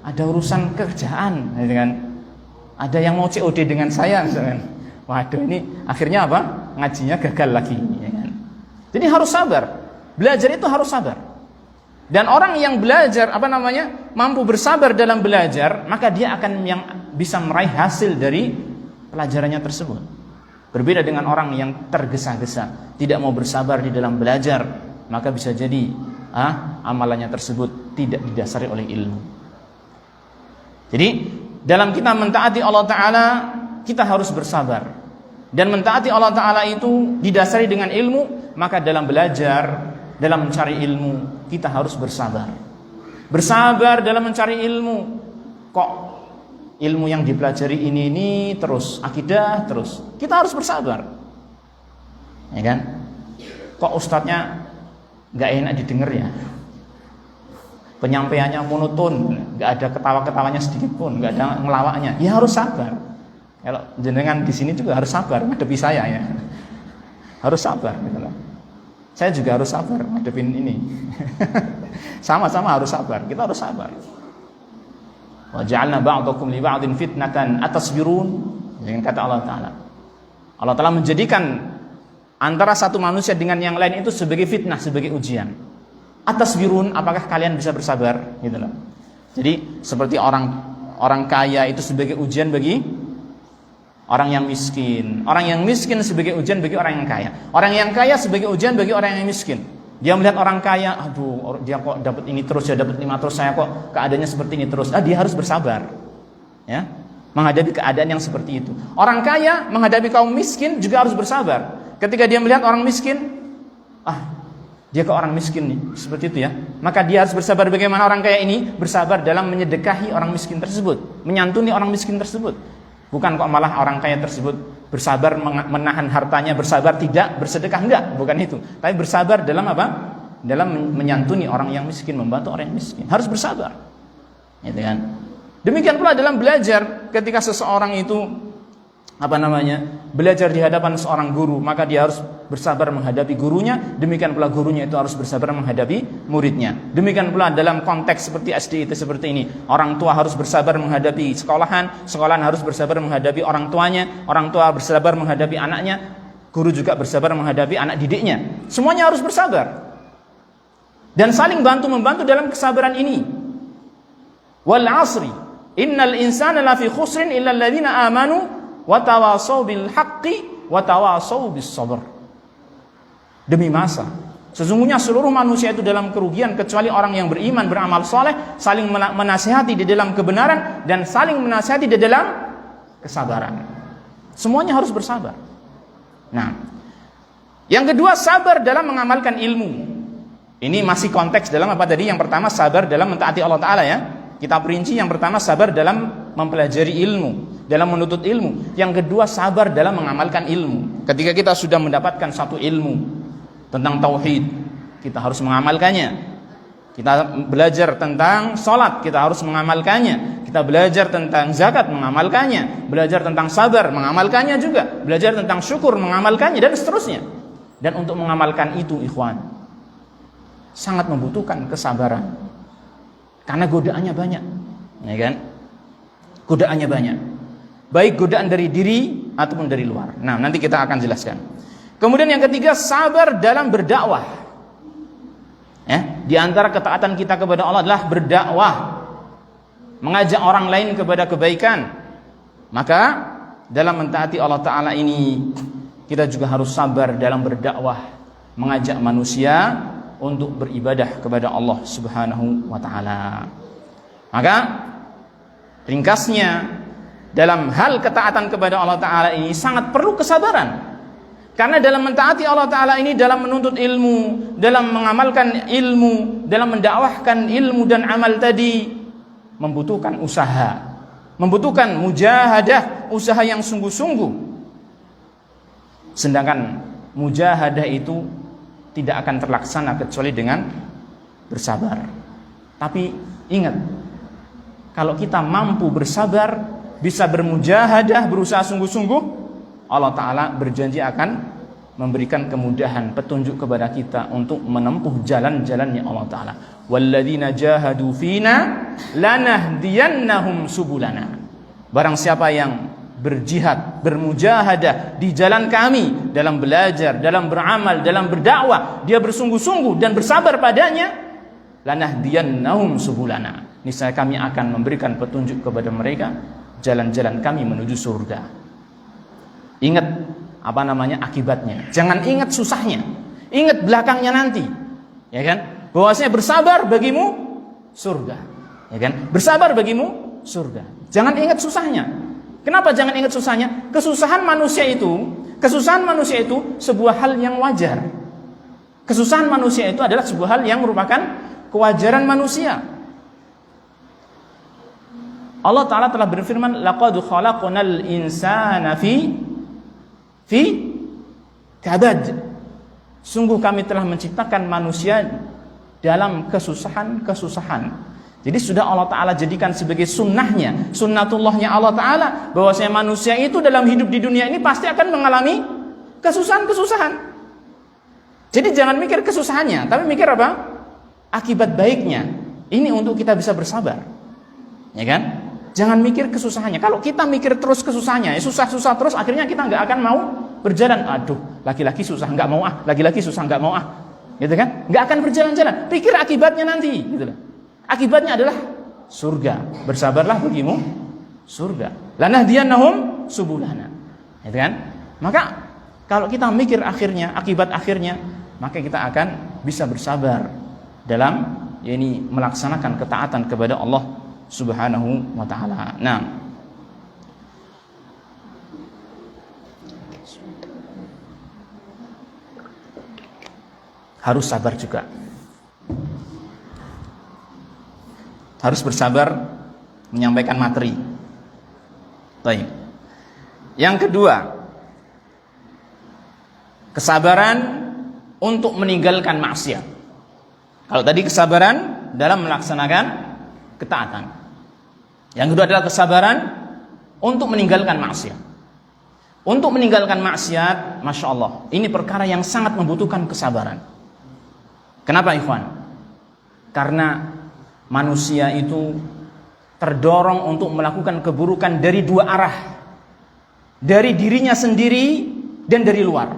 ada urusan kerjaan gitu kan, ada yang mau COD dengan saya misalkan. Waduh, ini akhirnya apa, ngajinya gagal lagi ya kan? Jadi harus sabar, belajar itu harus sabar. Dan orang yang belajar mampu bersabar dalam belajar, maka dia akan yang bisa meraih hasil dari pelajarannya tersebut. Berbeda dengan orang yang tergesa-gesa, tidak mau bersabar di dalam belajar, maka bisa jadi amalannya tersebut tidak didasari oleh ilmu. Jadi dalam kita mentaati Allah Ta'ala, kita harus bersabar. Dan mentaati Allah Ta'ala itu didasari dengan ilmu, maka dalam belajar, dalam mencari ilmu, kita harus bersabar. Bersabar dalam mencari ilmu. Kok ilmu yang dipelajari ini terus, akidah terus, kita harus bersabar. Ya kan? Kok ustadznya gak enak didengar ya, penyampaiannya monoton, gak ada ketawa-ketawanya sedikit pun, gak ada ngelawaknya, ya harus sabar. Kalau jenengan di sini juga harus sabar menghadapi saya ya, harus sabar gitu loh. Saya juga harus sabar menghadapin ini. Sama-sama harus sabar, kita harus sabar. Wa ja'alna ba'dakum li ba'din fitnatan atasbirun, dengan kata Allah Ta'ala. Allah Ta'ala menjadikan antara satu manusia dengan yang lain itu sebagai fitnah, sebagai ujian. Atasbirun, apakah kalian bisa bersabar gitu loh. Jadi seperti orang kaya itu sebagai ujian bagi orang yang miskin. Orang yang miskin sebagai ujian bagi orang yang kaya. Orang yang kaya sebagai ujian bagi orang yang miskin. Dia melihat orang kaya, aduh dia kok dapat ini terus, ya dapat 5 terus, saya kok keadaannya seperti ini terus. Dia harus bersabar. Ya, menghadapi keadaan yang seperti itu. Orang kaya menghadapi kaum miskin juga harus bersabar. Ketika dia melihat orang miskin, dia ke orang miskin nih, seperti itu ya. Maka dia harus bersabar. Bagaimana orang kaya ini bersabar dalam menyedekahi orang miskin tersebut, menyantuni orang miskin tersebut. Bukan kok malah orang kaya tersebut bersabar menahan hartanya, bersabar tidak bersedekah, enggak, bukan itu. Tapi bersabar dalam apa? Dalam menyantuni orang yang miskin, membantu orang yang miskin. Harus bersabar. Gitu kan? Demikian pula dalam belajar, ketika seseorang itu belajar di hadapan seorang guru, maka dia harus bersabar menghadapi gurunya. Demikian pula gurunya itu harus bersabar menghadapi muridnya. Demikian pula dalam konteks seperti SD itu seperti ini, orang tua harus bersabar menghadapi sekolahan, sekolahan harus bersabar menghadapi orang tuanya, orang tua bersabar menghadapi anaknya, guru juga bersabar menghadapi anak didiknya. Semuanya harus bersabar dan saling bantu membantu dalam kesabaran ini. Wal 'asri innal insana lafi khusrin illa alladziina amanu wa tawasaw bil haqqi wa tawasaw bis sabr. Demi masa, sesungguhnya seluruh manusia itu dalam kerugian kecuali orang yang beriman, beramal soleh, saling menasihati di dalam kebenaran dan saling menasihati di dalam kesabaran. Semuanya harus bersabar. Nah, yang kedua, sabar dalam mengamalkan ilmu. Ini masih konteks dalam apa tadi? Yang pertama, sabar dalam mentaati Allah Ta'ala ya. Kita perinci, yang pertama sabar dalam mempelajari ilmu, dalam menuntut ilmu. Yang kedua sabar dalam mengamalkan ilmu. Ketika kita sudah mendapatkan satu ilmu tentang tauhid, kita harus mengamalkannya. Kita belajar tentang sholat, kita harus mengamalkannya. Kita belajar tentang zakat, mengamalkannya. Belajar tentang sabar, mengamalkannya juga. Belajar tentang syukur, mengamalkannya, dan seterusnya. Dan untuk mengamalkan itu, ikhwan, sangat membutuhkan kesabaran. Karena godaannya banyak, ya kan? Godaannya banyak. Baik godaan dari diri ataupun dari luar. Nah, nanti kita akan jelaskan. Kemudian yang ketiga, sabar dalam berdakwah. Ya, di antara ketaatan kita kepada Allah adalah berdakwah, mengajak orang lain kepada kebaikan. Maka dalam mentaati Allah Ta'ala ini, kita juga harus sabar dalam berdakwah, mengajak manusia untuk beribadah kepada Allah Subhanahu wa Ta'ala. Maka ringkasnya, dalam hal ketaatan kepada Allah Ta'ala ini sangat perlu kesabaran. Karena dalam mentaati Allah Ta'ala ini, dalam menuntut ilmu, dalam mengamalkan ilmu, dalam mendakwahkan ilmu dan amal tadi, membutuhkan usaha, membutuhkan mujahadah, usaha yang sungguh-sungguh. Sedangkan mujahadah itu tidak akan terlaksana kecuali dengan bersabar. Tapi ingat, kalau kita mampu bersabar, bisa bermujahadah, berusaha sungguh-sungguh, Allah Ta'ala berjanji akan memberikan kemudahan, petunjuk kepada kita untuk menempuh jalan-jalannya Allah Ta'ala. Walladzina jahadu fina lanahdiyannahum subulana. Barang siapa yang berjihad, bermujahadah di jalan kami, dalam belajar, dalam beramal, dalam berdakwah, dia bersungguh-sungguh dan bersabar padanya, lanahdiyannahum subulana, niscaya kami akan memberikan petunjuk kepada mereka jalan-jalan kami menuju surga. Ingat akibatnya. Jangan ingat susahnya, ingat belakangnya nanti, ya kan? Bahwasanya bersabar bagimu surga, ya kan? Bersabar bagimu surga. Jangan ingat susahnya. Kenapa jangan ingat susahnya? Kesusahan manusia itu sebuah hal yang wajar. Kesusahan manusia itu adalah sebuah hal yang merupakan kewajaran manusia. Allah Ta'ala telah berfirman, laqad khalaqnal insana fi kabad. Sungguh kami telah menciptakan manusia dalam kesusahan. Jadi sudah Allah Ta'ala jadikan sebagai sunnahnya, sunnatullahnya Allah Ta'ala, bahwasanya manusia itu dalam hidup di dunia ini pasti akan mengalami kesusahan. Jadi jangan mikir kesusahannya, tapi mikir apa? Akibat baiknya. Ini untuk kita bisa bersabar, ya kan? Jangan mikir kesusahannya. Kalau kita mikir terus kesusahannya, susah-susah terus, akhirnya kita nggak akan mau berjalan. Aduh, laki-laki susah nggak mau laki-laki susah nggak mau gitu kan? Nggak akan berjalan-jalan. Pikir akibatnya nanti, gitu loh. Akibatnya adalah surga. Bersabarlah bagimu surga. Lanahdiyannahum subulana, gitu kan? Maka kalau kita mikir akibat akhirnya, maka kita akan bisa bersabar dalam melaksanakan ketaatan kepada Allah Subhanahu wa ta'ala. Nah, harus sabar juga. Harus bersabar menyampaikan materi. Baik. Yang kedua, kesabaran untuk meninggalkan maksiat. Kalau tadi kesabaran dalam melaksanakan ketaatan. Yang kedua adalah kesabaran untuk meninggalkan maksiat. Untuk meninggalkan maksiat, Masya Allah, ini perkara yang sangat membutuhkan kesabaran. Kenapa, ikhwan? Karena manusia itu terdorong untuk melakukan keburukan dari dua arah. Dari dirinya sendiri dan dari luar.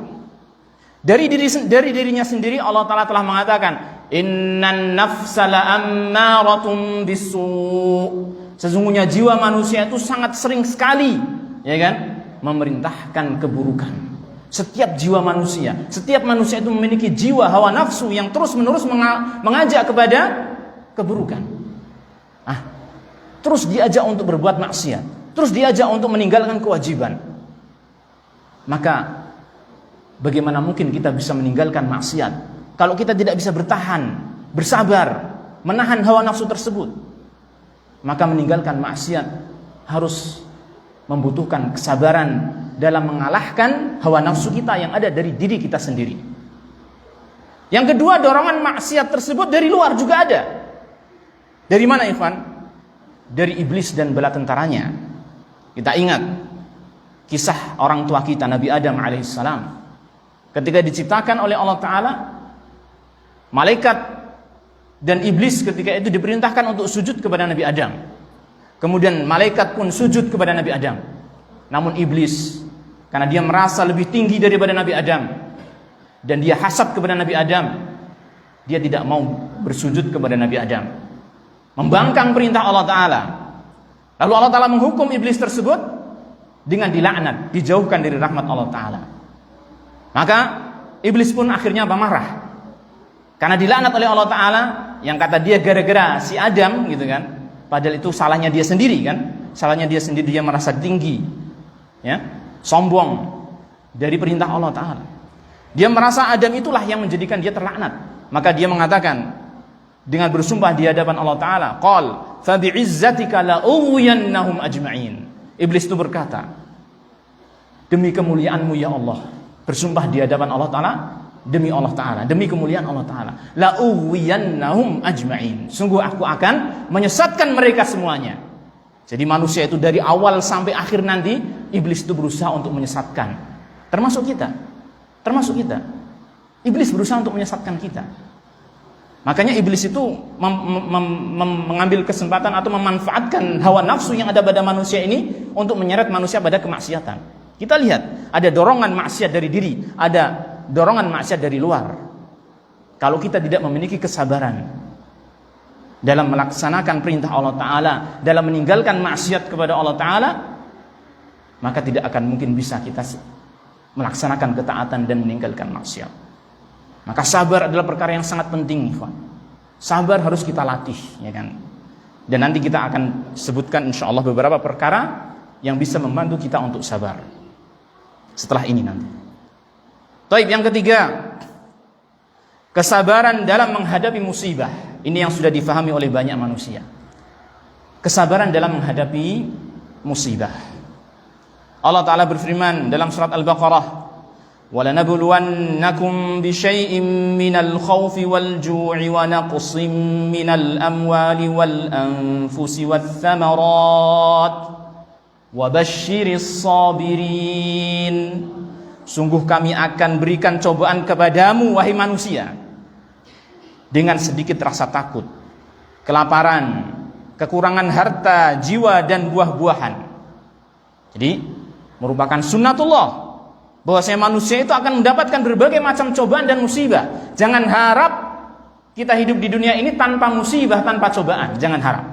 Dari dirinya sendiri Allah Ta'ala telah mengatakan, innan nafsa la'ammaratun bisu'. Sesungguhnya jiwa manusia itu sangat sering sekali, ya kan, memerintahkan keburukan. Setiap jiwa manusia, setiap manusia itu memiliki jiwa hawa nafsu yang terus-menerus mengajak kepada keburukan. Terus diajak untuk berbuat maksiat, terus diajak untuk meninggalkan kewajiban. Maka bagaimana mungkin kita bisa meninggalkan maksiat kalau kita tidak bisa bertahan, bersabar, menahan hawa nafsu tersebut? Maka meninggalkan maksiat harus membutuhkan kesabaran dalam mengalahkan hawa nafsu kita yang ada dari diri kita sendiri. Yang kedua, dorongan maksiat tersebut dari luar juga ada. Dari mana, ikhwan? Dari iblis dan bala tentaranya. Kita ingat kisah orang tua kita, Nabi Adam alaihissalam. Ketika diciptakan oleh Allah Ta'ala, malaikat dan iblis ketika itu diperintahkan untuk sujud kepada Nabi Adam. Kemudian malaikat pun sujud kepada Nabi Adam. Namun iblis, karena dia merasa lebih tinggi daripada Nabi Adam, dan dia hasad kepada Nabi Adam, dia tidak mau bersujud kepada Nabi Adam, membangkang perintah Allah Ta'ala. Lalu Allah Ta'ala menghukum iblis tersebut dengan dilaknat, dijauhkan dari rahmat Allah Ta'ala. Maka iblis pun akhirnya marah, karena dilaknat oleh Allah Ta'ala, yang kata dia gara-gara si Adam, gitu kan. Padahal itu salahnya dia sendiri kan. Salahnya dia sendiri, dia merasa tinggi, ya, sombong dari perintah Allah Ta'ala. Dia merasa Adam itulah yang menjadikan dia terlaknat. Maka dia mengatakan dengan bersumpah di hadapan Allah Ta'ala, qal fa bi'izzatika la ughwiyannahum ajma'in. Iblis itu berkata, demi kemuliaanmu ya Allah, bersumpah di hadapan Allah Ta'ala, demi Allah Ta'ala, demi kemuliaan Allah Ta'ala, la ughwiyannahum ajma'in, sungguh aku akan menyesatkan mereka semuanya. Jadi manusia itu dari awal sampai akhir nanti iblis itu berusaha untuk menyesatkan. Termasuk kita. Iblis berusaha untuk menyesatkan kita. Makanya iblis itu mengambil kesempatan atau memanfaatkan hawa nafsu yang ada pada manusia ini untuk menyeret manusia pada kemaksiatan. Kita lihat, ada dorongan maksiat dari diri, ada dorongan maksiat dari luar. Kalau kita tidak memiliki kesabaran dalam melaksanakan perintah Allah Ta'ala, dalam meninggalkan maksiat kepada Allah Ta'ala, maka tidak akan mungkin bisa kita melaksanakan ketaatan dan meninggalkan maksiat. Maka sabar adalah perkara yang sangat penting, ikhwan. Sabar harus kita latih, ya kan? Dan nanti kita akan sebutkan insyaallah beberapa perkara yang bisa membantu kita untuk sabar setelah ini nanti. Baik, yang ketiga, kesabaran dalam menghadapi musibah. Ini yang sudah difahami oleh banyak manusia. Kesabaran dalam menghadapi musibah. Allah Ta'ala berfirman dalam surat Al-Baqarah, وَلَنَبْلُوَنَّكُمْ بِشَيْءٍ مِّنَ الْخَوْفِ وَالْجُوعِ وَنَقْصٍ مِّنَ الْأَمْوَالِ وَالْأَنفُسِ وَالثَّمَرَاتِ وَبَشِّرِ الصَّابِرِينَ. Sungguh kami akan berikan cobaan kepadamu, wahai manusia, dengan sedikit rasa takut, kelaparan, kekurangan harta, jiwa, dan buah-buahan. Jadi merupakan sunnatullah bahwasanya manusia itu akan mendapatkan berbagai macam cobaan dan musibah. Jangan harap kita hidup di dunia ini tanpa musibah, tanpa cobaan. Jangan harap.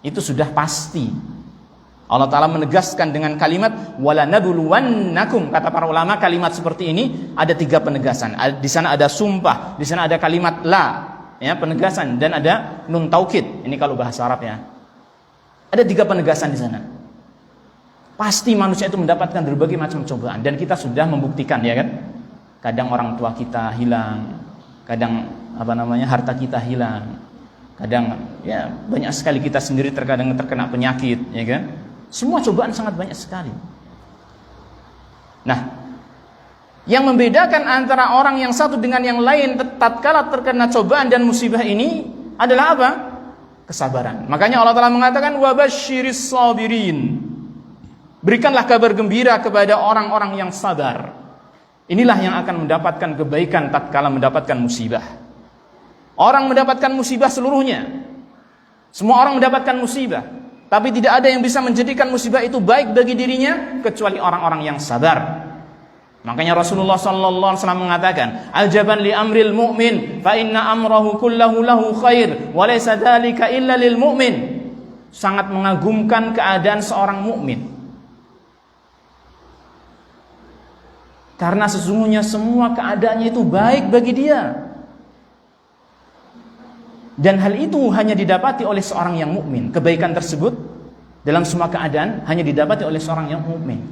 Itu sudah pasti. Allah Ta'ala menegaskan dengan kalimat walanabluwannakum. Kata para ulama, kalimat seperti ini ada 3 penegasan. Di sana ada sumpah, di sana ada kalimat la, ya, penegasan, dan ada nun taukid. Ini kalau bahasa Arab, ya. Ada 3 penegasan di sana. Pasti manusia itu mendapatkan berbagai macam cobaan, dan kita sudah membuktikan, ya kan? Kadang orang tua kita hilang, kadang harta kita hilang, kadang ya banyak sekali kita sendiri terkadang terkena penyakit, ya kan? Semua cobaan sangat banyak sekali. Nah, yang membedakan antara orang yang satu dengan yang lain tatkala terkena cobaan dan musibah ini adalah apa? Kesabaran. Makanya Allah Ta'ala mengatakan wabasyiris sabirin. Berikanlah kabar gembira kepada orang-orang yang sabar. Inilah yang akan mendapatkan kebaikan tatkala mendapatkan musibah. Orang mendapatkan musibah seluruhnya. Semua orang mendapatkan musibah, tapi tidak ada yang bisa menjadikan musibah itu baik bagi dirinya kecuali orang-orang yang sabar. Makanya Rasulullah sallallahu alaihi wasallam mengatakan, "Ajaban li amril mu'min, fa inna amrahu kullahu lahu khair, wa laysa dzalika illa lil mu'min." Sangat mengagumkan keadaan seorang mukmin. Karena sesungguhnya semua keadaannya itu baik bagi dia. Dan hal itu hanya didapati oleh seorang yang mukmin. Kebaikan tersebut dalam semua keadaan hanya didapati oleh seorang yang mukmin.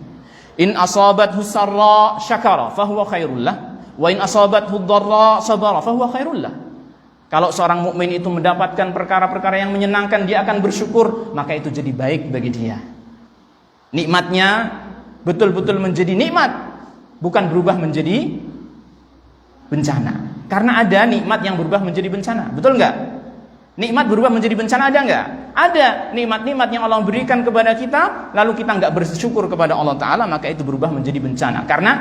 In asabathu sarra syakara fahuwa khairul lah, wa in asabathu dharra sabara fahuwa khairul lah. Kalau seorang mukmin itu mendapatkan perkara-perkara yang menyenangkan, dia akan bersyukur, maka itu jadi baik bagi dia. Nikmatnya betul-betul menjadi nikmat, bukan berubah menjadi bencana. Karena ada nikmat yang berubah menjadi bencana. Betul enggak? Nikmat berubah menjadi bencana ada enggak? Ada nikmat-nikmat yang Allah berikan kepada kita, lalu kita enggak bersyukur kepada Allah Ta'ala, maka itu berubah menjadi bencana. Karena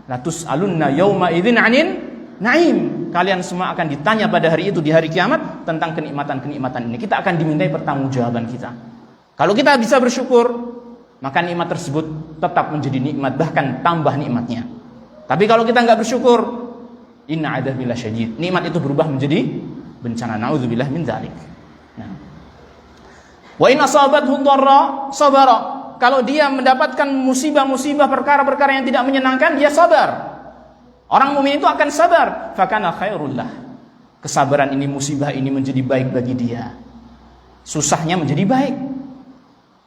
la tus'alunna yawma idzin 'anin na'im. Kalian semua akan ditanya pada hari itu, di hari kiamat, tentang kenikmatan-kenikmatan ini. Kita akan dimintai pertanggungjawaban kita. Kalau kita bisa bersyukur, maka nikmat tersebut tetap menjadi nikmat, bahkan tambah nikmatnya. Tapi kalau kita enggak bersyukur, inna adzabi lasyadid, nikmat itu berubah menjadi bencana. Nauzubillah min dzalik. Nah. Wa in asabathu dharra sabara. Kalau dia mendapatkan musibah-musibah, perkara-perkara yang tidak menyenangkan, dia sabar. Orang mukmin itu akan sabar. Fakana khairul lah. Kesabaran ini, musibah ini menjadi baik bagi dia. Susahnya menjadi baik.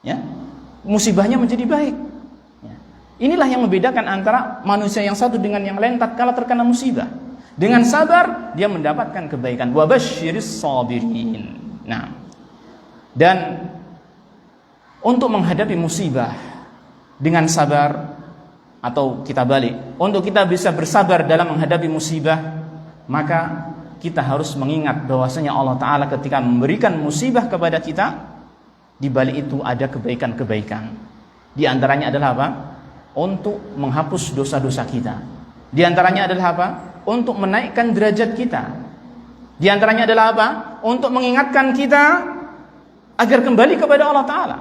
Ya. Musibahnya menjadi baik. Inilah yang membedakan antara manusia yang satu dengan yang lain tatkala terkena musibah. Dengan sabar dia mendapatkan kebaikan. Wa basyiris sabirin. Nah, dan untuk menghadapi musibah dengan sabar, atau kita balik, untuk kita bisa bersabar dalam menghadapi musibah, maka kita harus mengingat bahwasanya Allah Ta'ala ketika memberikan musibah kepada kita, di balik itu ada kebaikan-kebaikan. Di antaranya adalah apa? Untuk menghapus dosa-dosa kita. Di antaranya adalah apa? Untuk menaikkan derajat kita. Di antaranya adalah apa? Untuk mengingatkan kita agar kembali kepada Allah Ta'ala.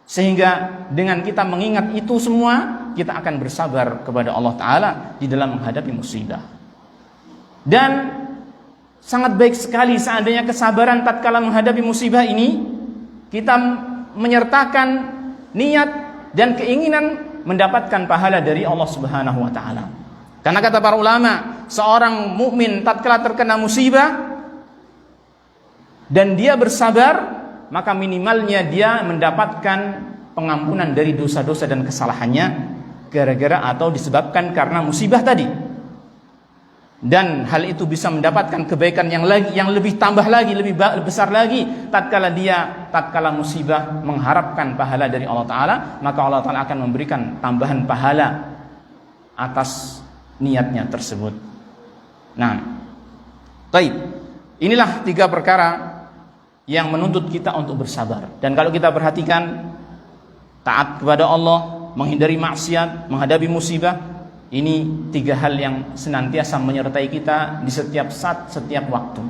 Sehingga dengan kita mengingat itu semua, kita akan bersabar kepada Allah Ta'ala di dalam menghadapi musibah. Dan sangat baik sekali seandainya kesabaran tatkala menghadapi musibah ini, kita menyertakan niat dan keinginan mendapatkan pahala dari Allah Subhanahu wa Ta'ala. Karena kata para ulama, seorang mukmin tatkala terkena musibah dan dia bersabar, maka minimalnya dia mendapatkan pengampunan dari dosa-dosa dan kesalahannya gara-gara atau disebabkan karena musibah tadi. Dan hal itu bisa mendapatkan kebaikan yang lebih tambah lagi, lebih besar lagi tatkala musibah mengharapkan pahala dari Allah Ta'ala, maka Allah Ta'ala akan memberikan tambahan pahala atas niatnya tersebut. Nah, baik. Inilah 3 perkara yang menuntut kita untuk bersabar. Dan kalau kita perhatikan, taat kepada Allah, menghindari maksiat, menghadapi musibah, ini 3 hal yang senantiasa menyertai kita di setiap saat, setiap waktu.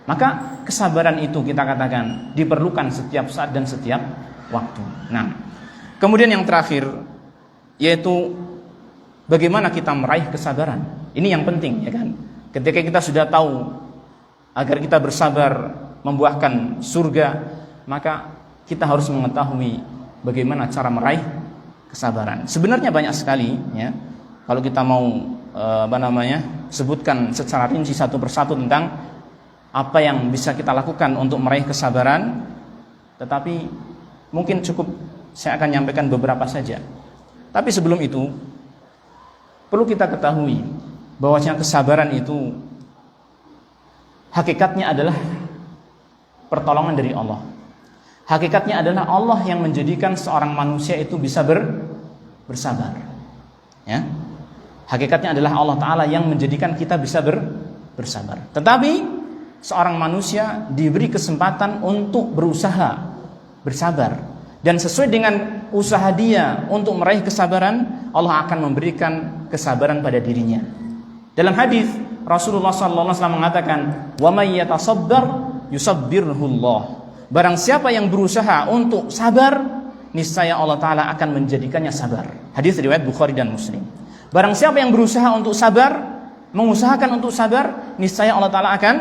Maka kesabaran itu kita katakan diperlukan setiap saat dan setiap waktu. Nah, kemudian yang terakhir yaitu bagaimana kita meraih kesabaran. Ini yang penting, ya kan? Ketika kita sudah tahu agar kita bersabar membuahkan surga, maka kita harus mengetahui bagaimana cara meraih kesabaran. Sebenarnya banyak sekali, ya. Kalau kita mau sebutkan secara rinci satu persatu tentang apa yang bisa kita lakukan untuk meraih kesabaran, tetapi mungkin cukup saya akan nyampaikan beberapa saja. Tapi sebelum itu perlu kita ketahui bahwasanya kesabaran itu hakikatnya adalah pertolongan dari Allah. Hakikatnya adalah Allah yang menjadikan seorang manusia itu bisa bersabar. Ya. Hakikatnya adalah Allah Ta'ala yang menjadikan kita bisa bersabar. Tetapi seorang manusia diberi kesempatan untuk berusaha bersabar. Dan sesuai dengan usaha dia untuk meraih kesabaran, Allah akan memberikan kesabaran pada dirinya. Dalam hadis Rasulullah SAW mengatakan, "Wa may yatasabbar yusabbirhullah." Barang siapa yang berusaha untuk sabar, niscaya Allah Ta'ala akan menjadikannya sabar. Hadis riwayat Bukhari dan Muslim. Barang siapa yang berusaha untuk sabar, mengusahakan untuk sabar, niscaya Allah Ta'ala akan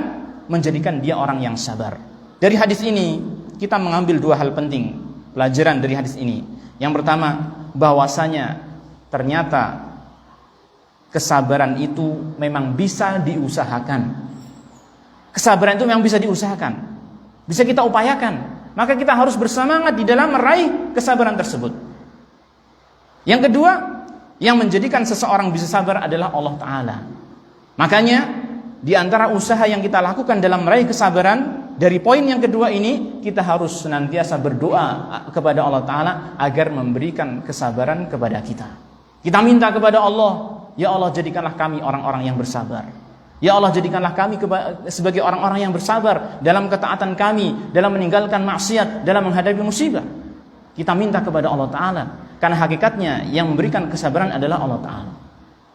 menjadikan dia orang yang sabar. Dari hadis ini kita mengambil 2 hal penting, pelajaran dari hadis ini. Yang pertama, bahwasanya ternyata kesabaran itu memang bisa diusahakan. Kesabaran itu memang bisa diusahakan, bisa kita upayakan. Maka kita harus bersemangat di dalam meraih kesabaran tersebut. Yang kedua, yang menjadikan seseorang bisa sabar adalah Allah Ta'ala. Makanya di antara usaha yang kita lakukan dalam meraih kesabaran, dari poin yang kedua ini, kita harus senantiasa berdoa kepada Allah Ta'ala agar memberikan kesabaran kepada kita. Kita minta kepada Allah, ya Allah jadikanlah kami orang-orang yang bersabar. Ya Allah jadikanlah kami sebagai orang-orang yang bersabar dalam ketaatan kami, dalam meninggalkan maksiat, dalam menghadapi musibah. Kita minta kepada Allah Ta'ala, karena hakikatnya yang memberikan kesabaran adalah Allah Ta'ala.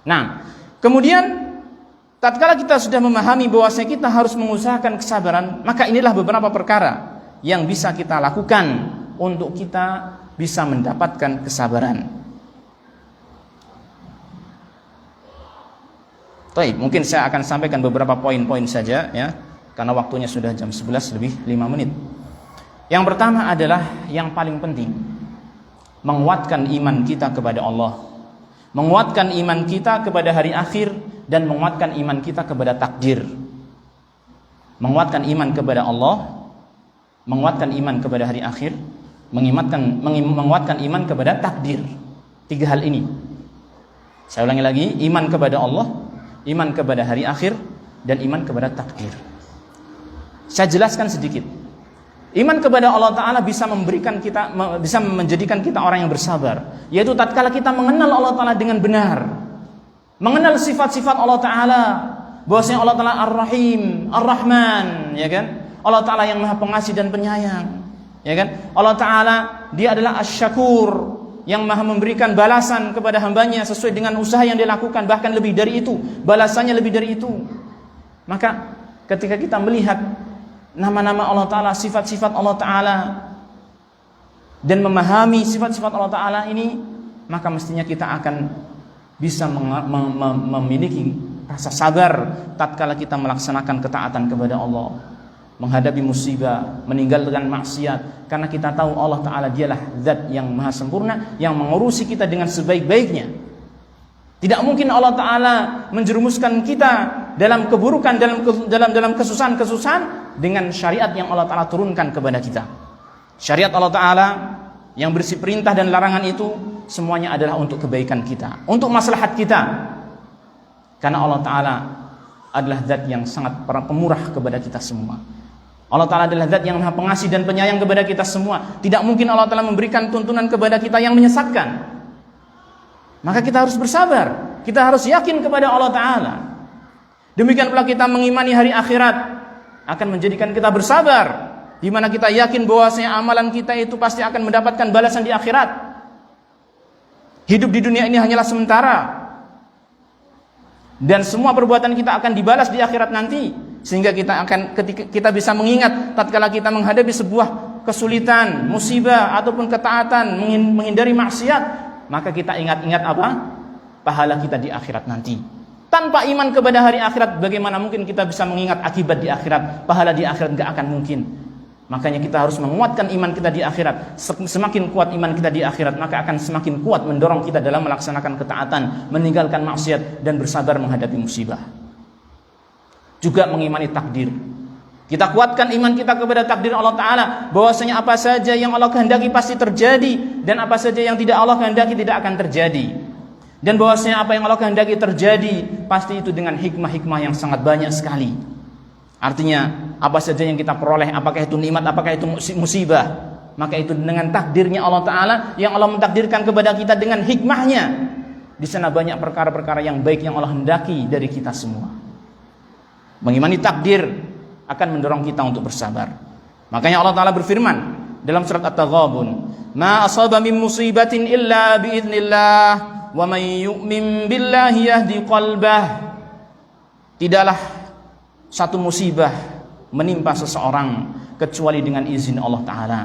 Nah, kemudian tatkala kita sudah memahami bahwasanya kita harus mengusahakan kesabaran, maka inilah beberapa perkara yang bisa kita lakukan untuk kita bisa mendapatkan kesabaran. Baik, mungkin saya akan sampaikan beberapa poin-poin saja, ya, karena waktunya sudah jam 11 lebih 5 menit. Yang pertama adalah yang paling penting, menguatkan iman kita kepada Allah, menguatkan iman kita kepada hari akhir, dan menguatkan iman kita kepada takdir. Menguatkan iman kepada Allah, menguatkan iman kepada hari akhir, menguatkan iman kepada takdir. 3 hal ini. Saya ulangi lagi, iman kepada Allah, iman kepada hari akhir, dan iman kepada takdir. Saya jelaskan sedikit. Iman kepada Allah Ta'ala bisa menjadikan kita orang yang bersabar, yaitu tatkala kita mengenal Allah Ta'ala dengan benar, mengenal sifat-sifat Allah Ta'ala, bahwasanya Allah Ta'ala Ar-Rahim, Ar-Rahman, ya kan? Allah Ta'ala yang Maha Pengasih dan Penyayang, ya kan? Allah Ta'ala dia adalah Asy-Syakur, yang maha memberikan balasan kepada hambanya sesuai dengan usaha yang dia lakukan, bahkan lebih dari itu, balasannya lebih dari itu. Maka ketika kita melihat nama-nama Allah Ta'ala, sifat-sifat Allah Ta'ala, dan memahami sifat-sifat Allah Ta'ala ini, maka mestinya kita akan bisa memiliki rasa sabar tatkala kita melaksanakan ketaatan kepada Allah, menghadapi musibah, meninggalkan maksiat, karena kita tahu Allah Ta'ala dialah zat yang maha sempurna, yang mengurusi kita dengan sebaik-baiknya. Tidak mungkin Allah Ta'ala menjerumuskan kita dalam keburukan, dalam kesusahan-kesusahan dengan syariat yang Allah Ta'ala turunkan kepada kita. Syariat Allah Ta'ala yang berisi perintah dan larangan itu semuanya adalah untuk kebaikan kita, untuk maslahat kita. Karena Allah Ta'ala adalah zat yang sangat pemurah kepada kita semua. Allah Ta'ala adalah zat yang maha pengasih dan penyayang kepada kita semua. Tidak mungkin Allah Ta'ala memberikan tuntunan kepada kita yang menyesatkan. Maka kita harus bersabar, kita harus yakin kepada Allah Ta'ala. Demikian pula kita mengimani hari akhirat akan menjadikan kita bersabar, di mana kita yakin bahwasanya amalan kita itu pasti akan mendapatkan balasan di akhirat. Hidup di dunia ini hanyalah sementara, dan semua perbuatan kita akan dibalas di akhirat nanti. Sehingga ketika kita bisa mengingat tatkala kita menghadapi sebuah kesulitan, musibah ataupun ketaatan, menghindari maksiat, maka kita ingat-ingat apa? Pahala kita di akhirat nanti. Tanpa iman kepada hari akhirat, bagaimana mungkin kita bisa mengingat akibat di akhirat? Pahala di akhirat gak akan mungkin. Makanya kita harus menguatkan iman kita di akhirat. Semakin kuat iman kita di akhirat, maka akan semakin kuat mendorong kita dalam melaksanakan ketaatan, meninggalkan maksiat, dan bersabar menghadapi musibah. Juga mengimani takdir. Kita kuatkan iman kita kepada takdir Allah Ta'ala, bahwasanya apa saja yang Allah kehendaki pasti terjadi, dan apa saja yang tidak Allah kehendaki tidak akan terjadi. Dan bahwasanya apa yang Allah kehendaki terjadi pasti itu dengan hikmah-hikmah yang sangat banyak sekali. Artinya apa saja yang kita peroleh, apakah itu nikmat, apakah itu musibah, maka itu dengan takdirnya Allah Ta'ala, yang Allah mentakdirkan kepada kita dengan hikmahnya. Di sana banyak perkara-perkara yang baik yang Allah hendaki dari kita semua. Mengimani takdir akan mendorong kita untuk bersabar. Makanya Allah Ta'ala berfirman dalam surat At-Taghabun, "Ma asaba min musibatin illa biiznillah, wa may yu'min billahi yahdi qalbah." Tidaklah satu musibah menimpa seseorang kecuali dengan izin Allah Ta'ala.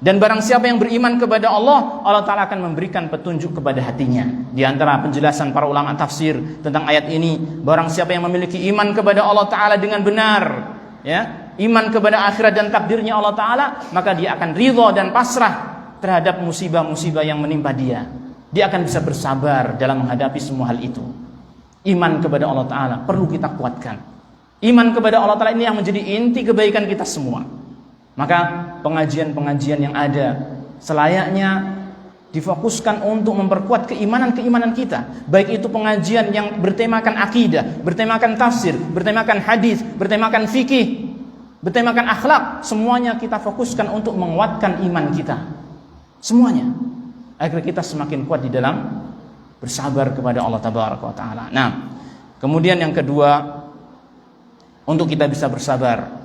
Dan barang siapa yang beriman kepada Allah, Allah Ta'ala akan memberikan petunjuk kepada hatinya. Di antara penjelasan para ulama tafsir tentang ayat ini, barang siapa yang memiliki iman kepada Allah Ta'ala dengan benar, ya, iman kepada akhirat dan takdirnya Allah Ta'ala, maka dia akan ridha dan pasrah terhadap musibah-musibah yang menimpa dia. Dia akan bisa bersabar dalam menghadapi semua hal itu. Iman kepada Allah Ta'ala perlu kita kuatkan. Iman kepada Allah Ta'ala ini yang menjadi inti kebaikan kita semua. Maka pengajian-pengajian yang ada selayaknya difokuskan untuk memperkuat keimanan-keimanan kita. Baik itu pengajian yang bertemakan akidah, bertemakan tafsir, bertemakan hadis, bertemakan fikih, bertemakan akhlak, semuanya kita fokuskan untuk menguatkan iman kita. Semuanya agar kita semakin kuat di dalam bersabar kepada Allah Tabaraka wa Ta'ala. Nah, kemudian yang kedua, untuk kita bisa bersabar,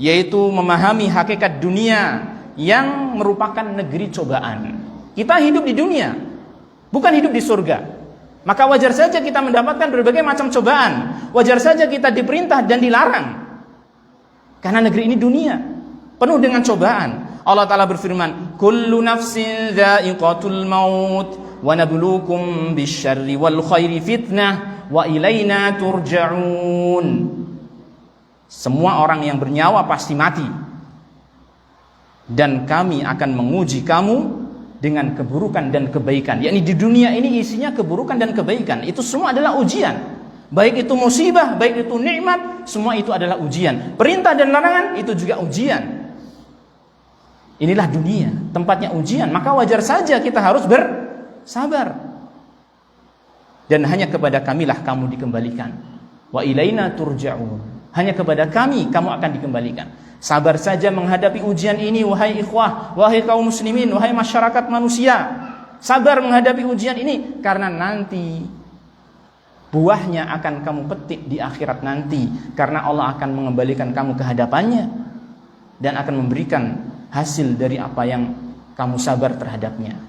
yaitu memahami hakikat dunia yang merupakan negeri cobaan. Kita hidup di dunia, bukan hidup di surga. Maka wajar saja kita mendapatkan berbagai macam cobaan. Wajar saja kita diperintah dan dilarang. Karena negeri ini dunia, penuh dengan cobaan. Allah Ta'ala berfirman, "Kullu nafsin dha'iqatul maut, wa nabluukum bisyarri wal khairi fitnah, wa ilaina turja'un." Semua orang yang bernyawa pasti mati, dan kami akan menguji kamu dengan keburukan dan kebaikan. Yakni di dunia ini isinya keburukan dan kebaikan. Itu semua adalah ujian. Baik itu musibah, baik itu nikmat, semua itu adalah ujian. Perintah dan larangan itu juga ujian. Inilah dunia, tempatnya ujian. Maka wajar saja kita harus bersabar. Dan hanya kepada kamilah kamu dikembalikan. Wa ilaina turja'un. Hanya kepada kami kamu akan dikembalikan. Sabar saja menghadapi ujian ini, wahai ikhwah, wahai kaum muslimin, wahai masyarakat manusia. Sabar menghadapi ujian ini, karena nanti buahnya akan kamu petik di akhirat nanti. Karena Allah akan mengembalikan kamu ke hadapannya dan akan memberikan hasil dari apa yang kamu sabar terhadapnya.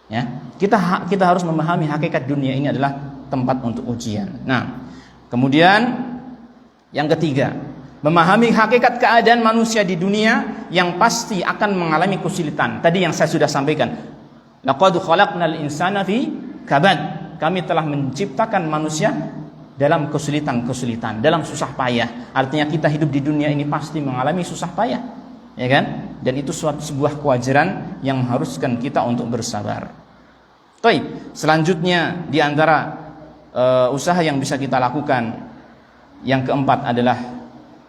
Ya, kita harus memahami hakikat dunia ini adalah tempat untuk ujian. Nah, kemudian yang ketiga, memahami hakikat keadaan manusia di dunia yang pasti akan mengalami kesulitan. Tadi yang saya sudah sampaikan, laqad khalaqnal insana fi kabad. Kami telah menciptakan manusia dalam kesulitan-kesulitan, dalam susah payah. Artinya kita hidup di dunia ini pasti mengalami susah payah, ya kan? Dan itu sebuah kewajaran yang mengharuskan kita untuk bersabar. Baik, selanjutnya di antara usaha yang bisa kita lakukan, yang keempat adalah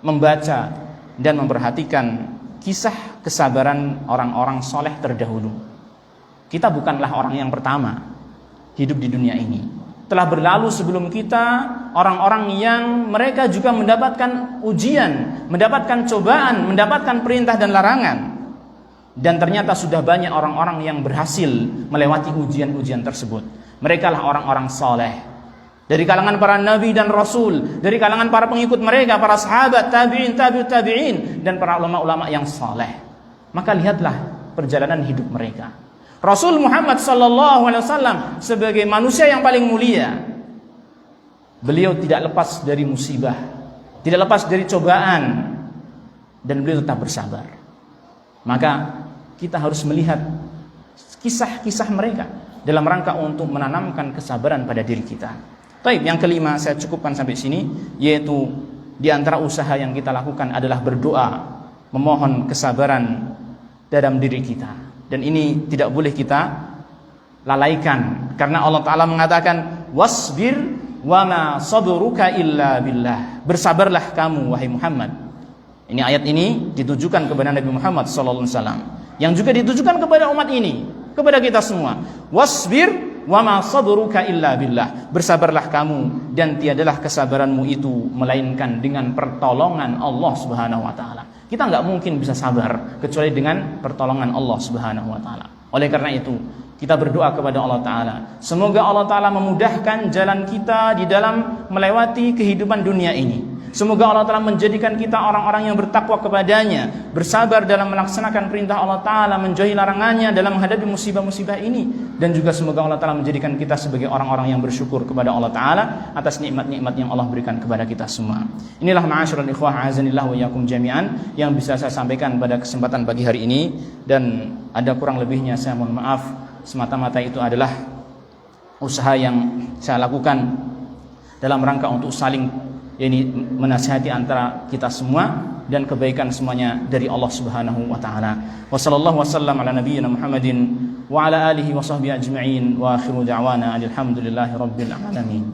membaca dan memperhatikan kisah kesabaran orang-orang soleh terdahulu. Kita bukanlah orang yang pertama hidup di dunia ini. Telah berlalu sebelum kita orang-orang yang mereka juga mendapatkan ujian, mendapatkan cobaan, mendapatkan perintah dan larangan. Dan ternyata sudah banyak orang-orang yang berhasil melewati ujian-ujian tersebut. Mereka lah orang-orang soleh. Dari kalangan para nabi dan rasul, dari kalangan para pengikut mereka, para sahabat, tabi'in, tabi'ut tabi'in, dan para ulama-ulama yang saleh. Maka lihatlah perjalanan hidup mereka. Rasul Muhammad SAW sebagai manusia yang paling mulia, beliau tidak lepas dari musibah, tidak lepas dari cobaan, dan beliau tetap bersabar. Maka kita harus melihat kisah-kisah mereka dalam rangka untuk menanamkan kesabaran pada diri kita. Baik, yang kelima saya cukupkan sampai sini, yaitu di antara usaha yang kita lakukan adalah berdoa, memohon kesabaran dalam diri kita. Dan ini tidak boleh kita lalaikan, karena Allah Ta'ala mengatakan wasbir wa ma sabruka illa billah. Bersabarlah kamu wahai Muhammad. Ini ayat ini ditujukan kepada Nabi Muhammad SAW, yang juga ditujukan kepada umat ini, kepada kita semua. Wasbir wa ma sabruka illa billah. Bersabarlah kamu dan tiadalah kesabaranmu itu melainkan dengan pertolongan Allah Subhanahu wa taala. Kita enggak mungkin bisa sabar kecuali dengan pertolongan Allah Subhanahu wa taala. Oleh karena itu, kita berdoa kepada Allah taala, semoga Allah taala memudahkan jalan kita di dalam melewati kehidupan dunia ini. Semoga Allah Ta'ala menjadikan kita orang-orang yang bertakwa kepadanya, bersabar dalam melaksanakan perintah Allah Ta'ala, menjauhi larangannya dalam menghadapi musibah-musibah ini. Dan juga semoga Allah Ta'ala menjadikan kita sebagai orang-orang yang bersyukur kepada Allah Ta'ala atas nikmat-nikmat yang Allah berikan kepada kita semua. Inilah ma'asyiral ikhwah azanillah wa iyyakum jami'an yang bisa saya sampaikan pada kesempatan pagi hari ini. Dan ada kurang lebihnya saya mohon maaf. Semata-mata itu adalah usaha yang saya lakukan dalam rangka untuk saling menasihati antara kita semua, dan kebaikan semuanya dari Allah Subhanahu wa taala. Wa sallallahu wasallam ala nabiyyina Muhammadin wa ala alihi wa sahbihi ajma'in wa akhiru da'wana alhamdulillahi rabbil alamin.